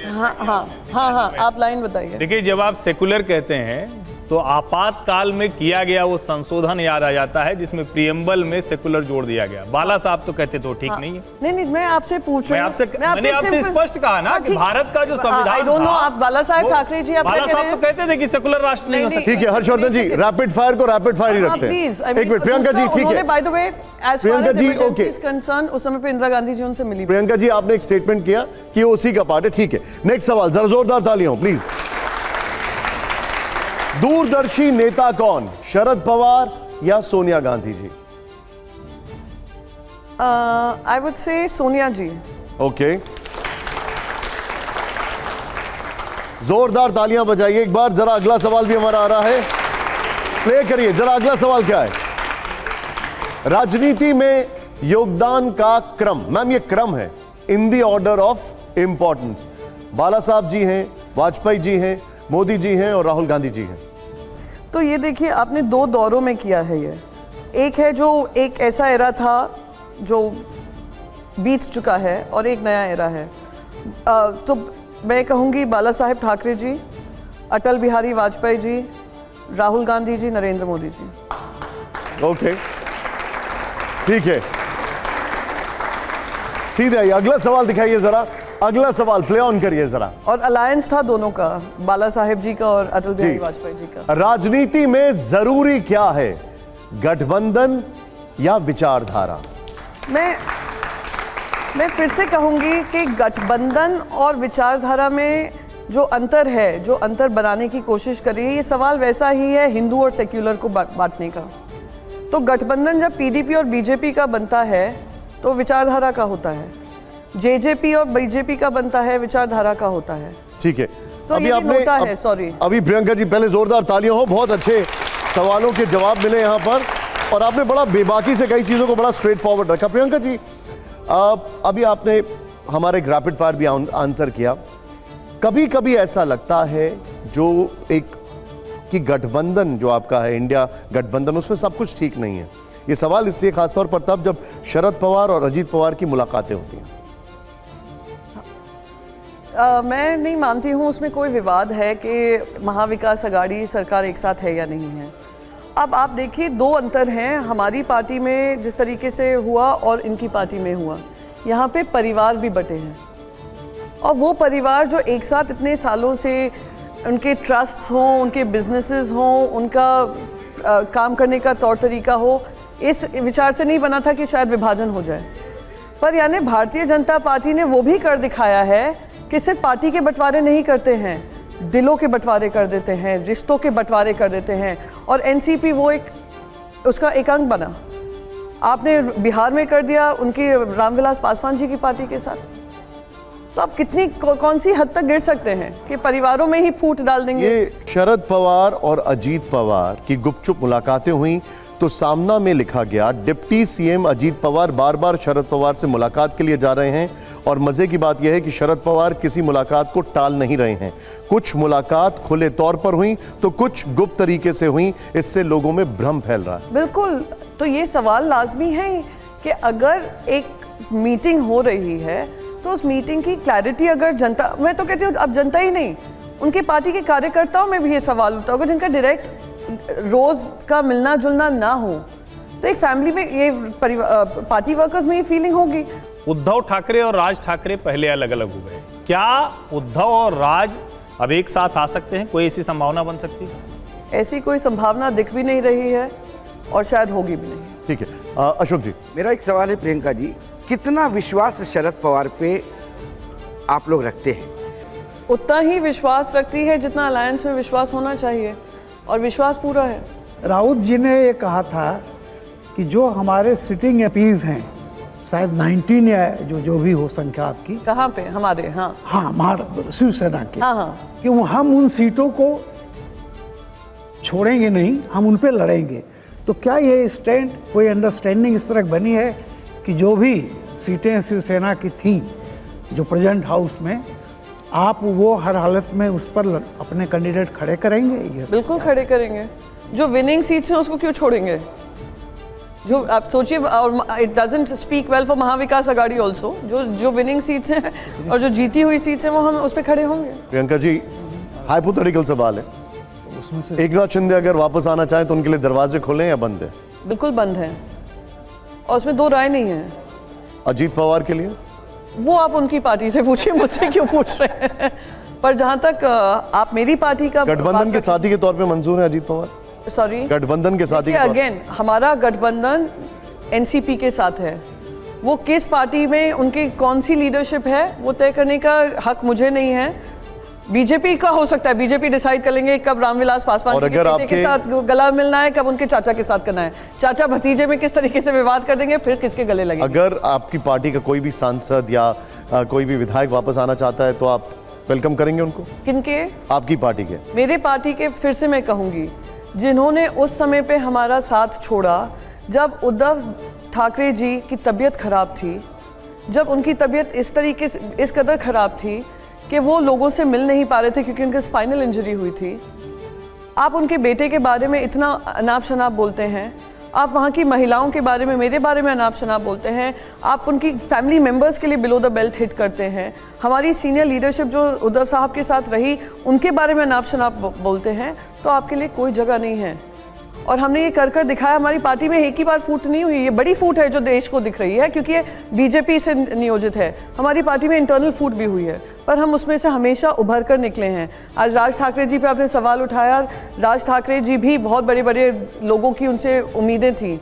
हाँ हाँ हाँ हाँ, आप लाइन बताइए। देखिए, जब आप सेकुलर कहते हैं तो आपातकाल में किया गया वो संशोधन याद आ जाता है जिसमें प्रियम्बल में सेकुलर जोड़ दिया गया। बाला साहब तो कहते तो ठीक नहीं है। नहीं, मैं आपसे पूछ रही हूँ। मैंने आपसे स्पष्ट कहा ना कि भारत का जो संविधान आई डोंट नो, आप बाला साहेब ठाकरे जी आप बाला साहब तो कहते थे कि सेकुलर राष्ट्र नहीं हो सकता। ठीक है हर्षवर्धन जी, रैपिड फायर को रैपिड फायर ही रखते हैं। एक मिनट प्रियंका जी, ठीक है। By the way, as Priyanka far ji, as okay. Concern, उस समय पे इंदिरा गांधी जी उनसे मिली। प्रियंका जी, आपने एक स्टेटमेंट किया कि वो उसी का पार्ट है, ठीक है। नेक्स्ट सवाल, जरा जोरदार तालियां हो प्लीज। दूरदर्शी नेता कौन? शरद पवार या Sonia Gandhi ji? I would say Sonia ji. Okay, जोरदार तालियां बजाइए एक बार। जरा अगला सवाल भी हमारा आ रहा है, प्ले करिए जरा। अगला सवाल क्या है? राजनीति में योगदान का क्रम, मैम ये क्रम है, in the order of importance. Bala Saheb ji हैं, वाजपेयी जी हैं, मोदी जी हैं और राहुल गांधी जी हैं। तो ये देखिए, आपने दो दौरों में किया है ये। एक है जो एक ऐसा एरा था जो बीत चुका है और एक नया एरा है। तो मैं कहूँगी बाला साहेब ठाकरे जी, अटल बिहारी वाजपेयी जी, राहुल गांधी जी, नरेंद्र मोदी जी। ओके, ठीक है, सीधे आइए। अगला सवाल दिखाइए जरा, अगला सवाल प्ले ऑन करिए जरा। और अलायंस था दोनों का, बाला साहेब जी का और अटल बिहारी वाजपेयी जी का। राजनीति में जरूरी क्या है, गठबंधन या विचारधारा? मैं फिर से कहूंगी कि गठबंधन और विचारधारा में जो अंतर है, जो अंतर बनाने की कोशिश करी है, ये सवाल वैसा ही है हिंदू और सेक्युलर को बांटने का। तो गठबंधन जब पीडीपी और बीजेपी का बनता है तो विचारधारा का होता है, जेजेपी और बीजेपी का बनता है विचारधारा का होता है। ठीक है, तो ये भी नोटा है, सॉरी। अभी प्रियंका जी पहले जोरदार तालियां हो, बहुत अच्छे सवालों के जवाब मिले यहाँ पर और आपने बड़ा बेबाकी से कई चीज़ों को बड़ा स्ट्रेट फॉरवर्ड रखा। प्रियंका जी, अभी आपने हमारे एक रैपिड फायर भी आंसर किया। कभी कभी ऐसा लगता है जो एक कि गठबंधन जो आपका है, इंडिया गठबंधन, उसमें सब कुछ ठीक नहीं है। ये सवाल इसलिए खासतौर पर तब जब शरद पवार और अजीत पवार की मुलाकातें होती हैं। मैं नहीं मानती हूँ उसमें कोई विवाद है कि महाविकास अघाड़ी सरकार एक साथ है या नहीं है। अब आप देखिए, दो अंतर हैं हमारी पार्टी में जिस तरीके से हुआ और इनकी पार्टी में हुआ। यहाँ पे परिवार भी बटे हैं और वो परिवार जो एक साथ इतने सालों से, उनके ट्रस्ट्स हों, उनके बिजनेसेस हों, उनका काम करने का तौर तरीका हो, इस विचार से नहीं बना था कि शायद विभाजन हो जाए। पर यानी भारतीय जनता पार्टी ने वो भी कर दिखाया है कि सिर्फ पार्टी के बंटवारे नहीं करते हैं, दिलों के बंटवारे कर देते हैं, रिश्तों के बंटवारे कर देते हैं। और एनसीपी वो एक उसका एक अंग बना। आपने बिहार में कर दिया उनकी रामविलास पासवान जी की पार्टी के साथ। तो आप कितनी कौन सी हद तक गिर सकते हैं कि परिवारों में ही फूट डाल देंगे। ये शरद पवार और अजीत पवार की गुपचुप मुलाकातें हुई तो सामना में लिखा गया, डिप्टी सीएम अजीत पवार बार बार शरद पवार से मुलाकात के लिए जा रहे हैं और मजे की बात यह है कि शरद पवार किसी मुलाकात को टाल नहीं रहे हैं। कुछ मुलाकात खुले तौर पर हुई तो कुछ गुप्त तरीके से हुई, इससे लोगों में भ्रम फैल रहा है। बिल्कुल, तो ये सवाल लाजमी है कि अगर एक मीटिंग हो रही है तो उस मीटिंग की क्लैरिटी अगर जनता, मैं तो कहती हूँ अब जनता ही नहीं, उनकी पार्टी के कार्यकर्ताओं में भी ये सवाल उठता होगा जिनका डायरेक्ट रोज का मिलना जुलना ना हो, तो एक फैमिली में ये पार्टी वर्कर्स में ये फीलिंग होगी। उद्धव ठाकरे और राज ठाकरे पहले अलग अलग हो गए, क्या उद्धव और राज अब एक साथ आ सकते हैं? कोई ऐसी संभावना बन सकती है? ऐसी कोई संभावना दिख भी नहीं रही है और शायद होगी भी नहीं। ठीक है, अशोक जी। मेरा एक सवाल है प्रियंका जी, कितना विश्वास शरद पवार पे आप लोग रखते हैं? उतना ही विश्वास रखती है जितना अलायंस में विश्वास होना चाहिए और विश्वास पूरा है। राउत जी ने ये कहा था कि जो हमारे सिटिंग एमपीज हैं, शायद 19 या जो भी हो संख्या आपकी, कहाँ पे हमारे? हाँ हाँ, शिवसेना के, हाँ कि हम उन सीटों को छोड़ेंगे नहीं, हम उन पे लड़ेंगे। तो क्या ये स्टैंड, कोई अंडरस्टैंडिंग इस तरह बनी है कि जो भी सीटें शिवसेना की थीं जो प्रेजेंट हाउस में, आप वो हर हालत में उस पर अपने कैंडिडेट खड़े करेंगे? ये बिल्कुल खड़े करेंगे। जो विनिंग सीट्स हैं उसको क्यों छोड़ेंगे? जो आप सोचिए, और it doesn't speak well for Mahavikas Aghadi also. जो विनिंग सीट्स हैं और जो जीती हुई सीट्स हैं वो हम उस पर खड़े होंगे। प्रियंका जी, हाइपोथेटिकल सवाल है, एकनाथ शिंदे अगर वापस आना चाहें तो उनके लिए दरवाजे खुले या बंद है? बिल्कुल बंद है, और उसमें दो राय नहीं है। अजीत पवार के लिए? वो आप उनकी पार्टी से पूछिए, मुझसे क्यों पूछ रहे हैं? पर जहां तक आप मेरी पार्टी का गठबंधन के साथी के तौर पे मंजूर है अजीत पवार? सॉरी, गठबंधन के साथी? अगेन हमारा गठबंधन एनसीपी के साथ है। वो किस पार्टी में उनकी कौन सी लीडरशिप है वो तय करने का हक मुझे नहीं है। बीजेपी का हो सकता है, बीजेपी डिसाइड कर लेंगे कब रामविलास पासवान के बेटे के साथ गला मिलना है, कब उनके चाचा के साथ करना है। चाचा भतीजे में किस तरीके से विवाद कर देंगे, फिर किसके गले लगेंगे। अगर आपकी पार्टी का कोई भी सांसद या कोई भी विधायक वापस आना चाहता है तो आप वेलकम करेंगे उनको? किनके? आपकी पार्टी के? मेरे पार्टी के, फिर से मैं कहूंगी, जिन्होंने उस समय पे हमारा साथ छोड़ा जब उद्धव ठाकरे जी की तबीयत खराब थी, जब उनकी तबीयत इस तरीके से, इस कदर खराब थी कि वो लोगों से मिल नहीं पा रहे थे क्योंकि उनके स्पाइनल इंजरी हुई थी। आप उनके बेटे के बारे में इतना अनाप शनाप बोलते हैं, आप वहाँ की महिलाओं के बारे में, मेरे बारे में अनाप शनाप बोलते हैं, आप उनकी फैमिली मेंबर्स के लिए बिलो द बेल्ट हिट करते हैं, हमारी सीनियर लीडरशिप जो उद्धव साहब के साथ रही उनके बारे में अनाप शनाप बोलते हैं, तो आपके लिए कोई जगह नहीं है। और हमने ये कर दिखाया। हमारी पार्टी में एक ही बार फूट नहीं हुई, ये बड़ी फूट है जो देश को दिख रही है क्योंकि ये बीजेपी से नियोजित है। हमारी पार्टी में इंटरनल फूट भी हुई है, पर हम उसमें से हमेशा उभर कर निकले हैं। आज राज ठाकरे जी पे आपने सवाल उठाया, राज ठाकरे जी भी बहुत बड़े बड़े लोगों की उनसे उम्मीदें थी।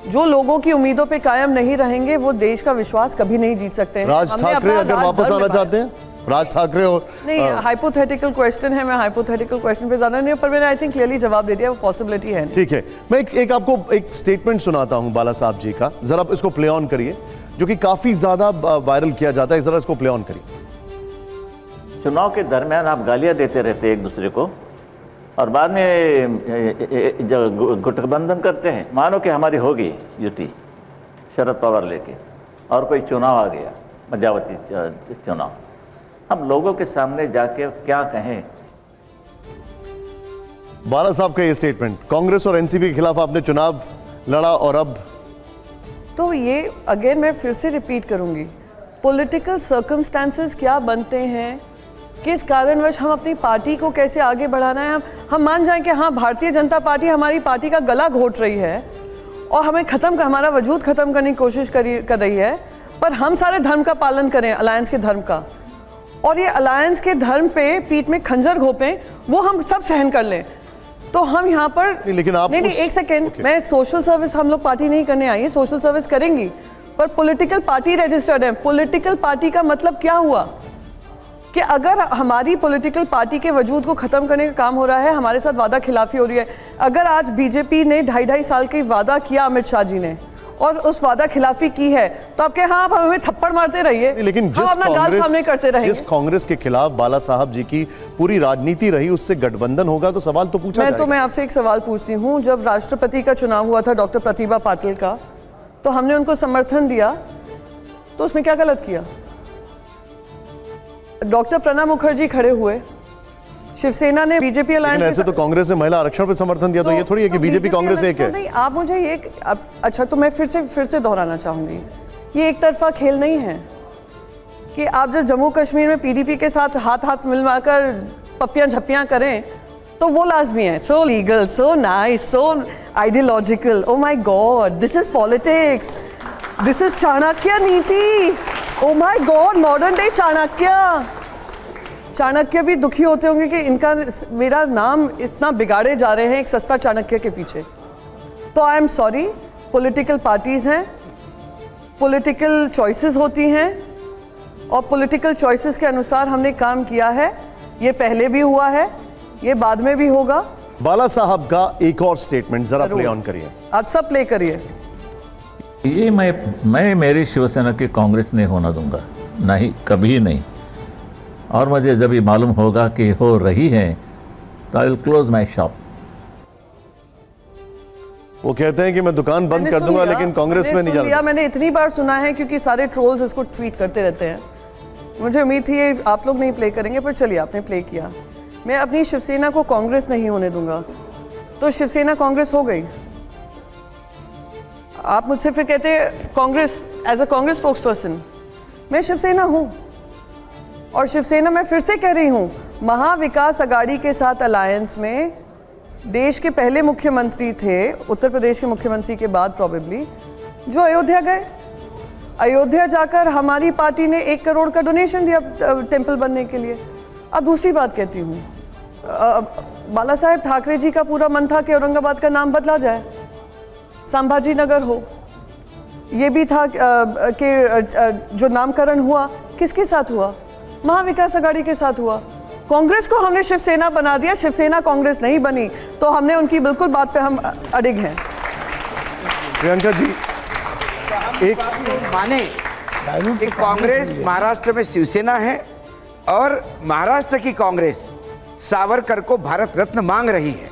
जो लोगों की उम्मीदों पे कायम नहीं रहेंगे वो देश का विश्वास कभी नहीं जीत सकते हैं। राज ठाकरे अगर वापस आना चाहते हैं, राज ठाकरे और नहीं, हाइपोथेटिकल क्वेश्चन है, मैं हाइपोथेटिकल क्वेश्चन पे ज्यादा नहीं, पर मैंने आई थिंक क्लियरली जवाब दे दिया, वो पॉसिबिलिटी है। ठीक है, मैं एक आपको एक स्टेटमेंट सुनाता हूं बाला साहब जी का, जरा इसको प्ले ऑन करिए, जो कि काफी ज्यादा वायरल किया जाता है, जरा इसको प्ले ऑन करिए। चुनाव के दरमियान आप गालियां देते रहते एक दूसरे को और बाद में जब गठबंधन करते हैं, मानो कि हमारी होगी युति शरद पवार लेके, और कोई चुनाव आ गया, मध्यावधि चुनाव, हम लोगों के सामने जाके क्या कहें? बाला साहब का ये स्टेटमेंट, कांग्रेस और एनसीपी के खिलाफ आपने चुनाव लड़ा और अब तो ये अगेन मैं फिर से रिपीट करूंगी, पॉलिटिकल सर्कमस्टेंसेस क्या बनते हैं, किस कारणवश हम अपनी पार्टी को कैसे आगे बढ़ाना है। हम मान जाएं कि हाँ, भारतीय जनता पार्टी हमारी पार्टी का गला घोट रही है और हमें हमारा वजूद खत्म करने की कोशिश कर रही है, पर हम सारे धर्म का पालन करें, अलायंस के धर्म का, और ये अलायंस के धर्म पे पीठ में खंजर घोपें, वो हम सब सहन कर लें। तो हम यहाँ पर लेकिन आप नहीं, एक सेकेंड, मैं सोशल सर्विस, हम लोग पार्टी नहीं करने आई है, सोशल सर्विस करेंगी, पर पॉलिटिकल पार्टी रजिस्टर्ड है। पॉलिटिकल पार्टी का मतलब क्या हुआ कि अगर हमारी पॉलिटिकल पार्टी के वजूद को खत्म करने का काम हो रहा है, हमारे साथ वादा खिलाफी हो रही है। अगर आज बीजेपी ने 2.5 साल की वादा किया अमित शाह जी ने और उस वादा खिलाफी की है, तो आप हाँ, आप हमें थप्पड़ मारते रहिए, लेकिन हम अपना गाल सामने करते रहेंगे। जिस कांग्रेस के खिलाफ बाला साहब जी की पूरी राजनीति रही, उससे गठबंधन होगा तो सवाल तो पूछा जाएगा। मैं आपसे एक सवाल पूछती हूँ, जब राष्ट्रपति का चुनाव हुआ था डॉक्टर प्रतिभा पाटिल का, तो हमने उनको समर्थन दिया, तो उसमें क्या गलत किया? डॉक्टर प्रणब मुखर्जी खड़े हुए, शिवसेना ने बीजेपी अलायंस, ऐसे तो कांग्रेस ने महिला आरक्षण पर समर्थन दिया, तो ये थोड़ी है कि बीजेपी कांग्रेस एक है। नहीं, आप मुझे ये अच्छा, तो मैं फिर से दोहराना चाहूंगी, ये एक तरफा खेल नहीं है कि आप जब जम्मू कश्मीर में पीडीपी के साथ हाथ मिलवाकर पप्पियां झप्पियां करें तो वो लाजमी है। So legal, so nice, so ideological, oh my god, this is politics, this is Chanakya Niti, oh my god, modern day Chanakya भी दुखी होते होंगे कि इनका मेरा नाम इतना बिगाड़े जा रहे हैं एक सस्ता चाणक्य के पीछे। तो I am sorry, political parties हैं, पॉलिटिकल चॉइसेस होती हैं, और पॉलिटिकल चॉइसेस के अनुसार हमने काम किया है। ये पहले भी हुआ है, ये बाद में भी होगा, बाला साहब का एक और स्टेटमेंट जरा जरूर। प्ले ऑन करिए। आज सब प्ले करिए। ये मैं मेरी शिवसेना की कांग्रेस नहीं होना दूंगा, नहीं, कभी नहीं। और मुझे जब ये मालूम होगा कि हो रही है तो I will close my shop. वो कहते हैं कि मैं दुकान बंद मैंने कर सुन दूंगा, लिया, लेकिन कांग्रेस मैंने में नहीं सुन लिया, जाना। मैंने इतनी बार सुना है क्योंकि सारे ट्रोल्स इसको ट्वीट करते रहते हैं। मुझे उम्मीद थी ये आप लोग नहीं प्ले करेंगे, पर चलिए आपने प्ले किया। मैं अपनी शिवसेना को कांग्रेस नहीं होने दूंगा, तो शिवसेना कांग्रेस हो गई। आप मुझसे फिर कहते हैं Congress, as a Congress spokesperson मैं शिवसेना हूं, और शिवसेना मैं फिर से कह रही हूं, महाविकास अघाड़ी के साथ अलायंस में देश के पहले मुख्यमंत्री थे, उत्तर प्रदेश के मुख्यमंत्री के बाद प्रोबेबली, जो अयोध्या गए। अयोध्या जाकर हमारी पार्टी ने 1 करोड़ का डोनेशन दिया टेम्पल बनने के लिए। अब दूसरी बात कहती हूँ, बाला साहेब ठाकरे जी का पूरा मन था कि औरंगाबाद का नाम बदला जाए, संभाजी नगर हो। ये भी था कि जो नामकरण हुआ किसके साथ हुआ, महाविकास अघाड़ी के साथ हुआ। कांग्रेस को हमने शिवसेना बना दिया, शिवसेना कांग्रेस नहीं बनी, तो हमने उनकी बिल्कुल बात पे हम अडिग हैं। प्रियंका जी, एक माने कि कांग्रेस महाराष्ट्र में शिवसेना है और महाराष्ट्र की कांग्रेस सावरकर को भारत रत्न मांग रही है।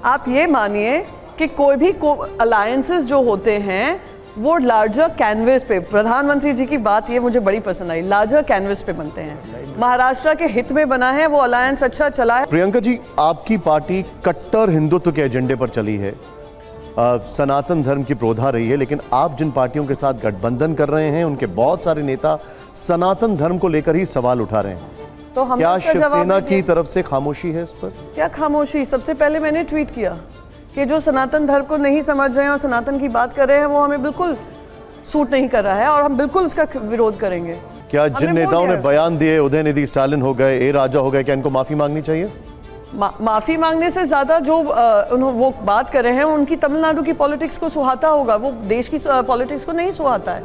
आप ये मानिए कि कोई भी अलायंसेस जो होते हैं वो लार्जर कैनवस पे, प्रधानमंत्री जी की बात ये मुझे बड़ी पसंद आई, लार्जर कैनवस पे बनते हैं। महाराष्ट्र के हित में बना है वो अलायंस, अच्छा चला है। प्रियंका जी, आपकी पार्टी कट्टर हिंदुत्व के एजेंडे पर चली है, सनातन धर्म की प्रोधा रही है, लेकिन आप जिन पार्टियों के साथ गठबंधन कर रहे हैं उनके बहुत सारे नेता सनातन धर्म को लेकर ही सवाल उठा रहे हैं। तो हम क्या शिवसेना की तरफ से खामोशी है इस पर? क्या खामोशी? सबसे पहले मैंने ट्वीट किया कि जो सनातन धर्म को नहीं समझ रहे हैं और सनातन की बात कर रहे हैं वो हमें बिल्कुल सूट नहीं कर रहा है और हम बिल्कुल उसका विरोध करेंगे। क्या जिन नेताओं ने बयान दिए, उदयनिधि स्टालिन हो गए, ए राजा हो गए, क्या इनको माफी मांगनी चाहिए? माफी मांगने से ज्यादा जो वो बात कर रहे हैं उनकी तमिलनाडु की पॉलिटिक्स को सुहाता होगा, वो देश की पॉलिटिक्स को नहीं सुहाता है।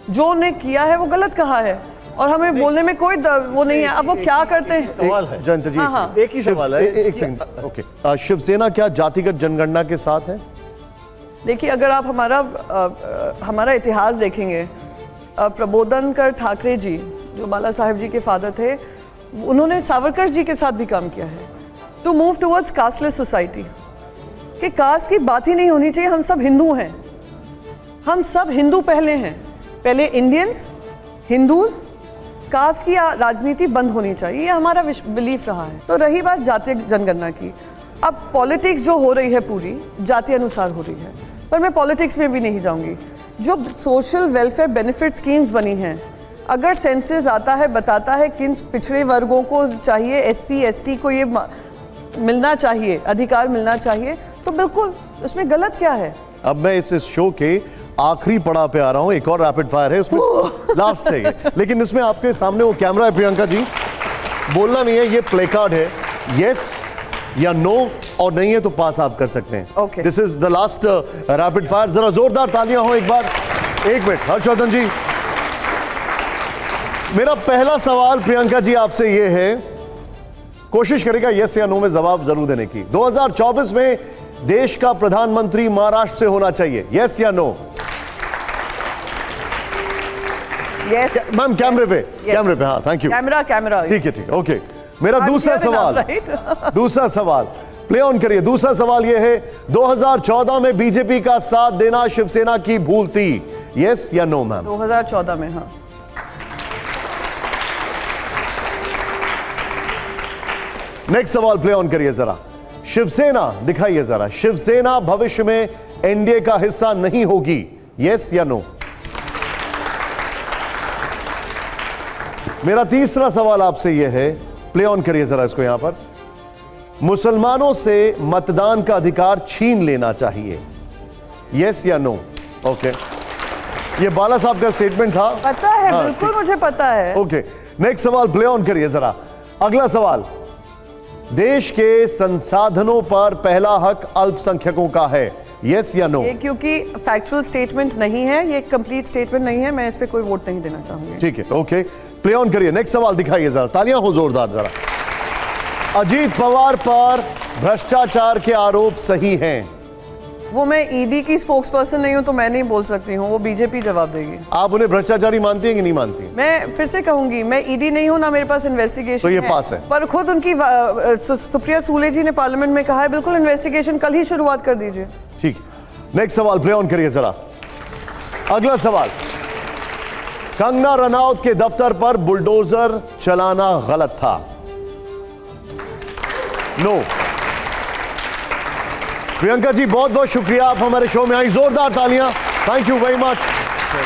जो उन्होंने किया है वो गलत कहा है और हमें बोलने में कोई वो नहीं है। अब वो क्या करते हैं? सवाल है जयंत जी, हाँ। एक ही सवाल है, एक सेकंड। ओके, शिवसेना क्या जातिगत जनगणना के साथ है? देखिए, अगर आप हमारा इतिहास देखेंगे, प्रबोधनकर ठाकरे जी जो बाला साहेब जी के फादर थे, उन्होंने सावरकर जी के साथ भी काम किया है to move towards casteless society, कि कास्ट की बात ही नहीं होनी चाहिए। हम सब हिंदू हैं, हम सब हिंदू पहले इंडियंस, हिंदूज, कास्ट की राजनीति बंद होनी चाहिए, ये हमारा बिलीफ रहा है। तो रही बात जातीय जनगणना की, अब पॉलिटिक्स जो हो रही है पूरी जाति अनुसार हो रही है, पर मैं पॉलिटिक्स में भी नहीं जाऊंगी। जो सोशल वेलफेयर बेनिफिट स्कीम्स बनी हैं, अगर सेंसस आता है बताता है किन पिछड़े वर्गों को चाहिए, SC ST को ये मिलना चाहिए, अधिकार मिलना चाहिए, तो बिल्कुल उसमें गलत क्या है? अब मैं इस शो के आखिरी पड़ाव पे आ रहा हूं, एक और रैपिड फायर है, उसमें लास्ट है ये, लेकिन इसमें आपके सामने वो कैमरा है प्रियंका जी, बोलना नहीं है, ये प्ले कार्ड है, यस या नो, और नहीं है तो पास आप कर सकते हैं। Okay. This is the last rapid fire. जरा जोरदार तालियां हो एक बार। 1 मिनट हर्षवर्धन जी, मेरा पहला सवाल प्रियंका जी आपसे ये है, कोशिश करेगा यस या नो में जवाब जरूर देने की। 2024 में देश का प्रधानमंत्री महाराष्ट्र से होना चाहिए, यस या नो? यस मैम कैमरे पे, कैमरे पे, हाँ थैंक यू। कैमरा ठीक है, ओके। मेरा दूसरा सवाल, दूसरा सवाल प्ले ऑन करिए। दूसरा सवाल यह है, 2014 में बीजेपी का साथ देना शिवसेना की भूल थी, यस या नो मैम? 2014 में, हाँ। नेक्स्ट सवाल प्ले ऑन करिए जरा। शिवसेना दिखाइए जरा, शिवसेना भविष्य में एनडीए का हिस्सा नहीं होगी, यस या नो? मेरा तीसरा सवाल आपसे यह है, प्ले ऑन करिए जरा इसको यहां पर, मुसलमानों से मतदान का अधिकार छीन लेना चाहिए, यस या नो? ओके, ये बाला साहब का स्टेटमेंट था। पता है, हाँ, बिल्कुल मुझे पता है। ओके, नेक्स्ट सवाल प्ले ऑन करिए जरा। अगला सवाल, देश के संसाधनों पर पहला हक अल्पसंख्यकों का है, यस या नो? ये क्योंकि फैक्चुअल स्टेटमेंट नहीं है, ये कंप्लीट स्टेटमेंट नहीं है, मैं इस पे कोई वोट नहीं देना चाहूंगी। ठीक है, ओके, प्ले ऑन करिए। नेक्स्ट सवाल दिखाइए जरा, तालियां हो जोरदार जरा। अजीत पवार पर भ्रष्टाचार के आरोप सही हैं? वो मैं ईडी की स्पोक्स पर्सन नहीं हूं तो मैं नहीं बोल सकती हूं, वो बीजेपी जवाब देगी। आप उन्हें भ्रष्टाचारी मानती हैं कि नहीं मानती? मैं फिर से कहूंगी, मैं ईडी नहीं हूं ना मेरे पास इन्वेस्टिगेशन तो ये पास है। पर खुद उनकी सुप्रिया सूले जी ने पार्लियामेंट में कहा है बिल्कुल इन्वेस्टिगेशन कल ही शुरुआत कर दीजिए। ठीक, नेक्स्ट सवाल प्ले ऑन करिए जरा। अगला सवाल, कंगना रनौत के दफ्तर पर बुलडोजर चलाना गलत था? नो। प्रियंका जी बहुत बहुत शुक्रिया, आप हमारे शो में आई, जोरदार तालियां, थैंक यू वेरी मच।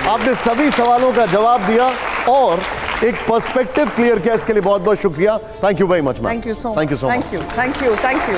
आपने सभी सवालों का जवाब दिया और एक पर्सपेक्टिव क्लियर किया, इसके लिए बहुत बहुत शुक्रिया, thank you very much ma'am. Thank you so much, thank you so much, thank you, thank you, thank you.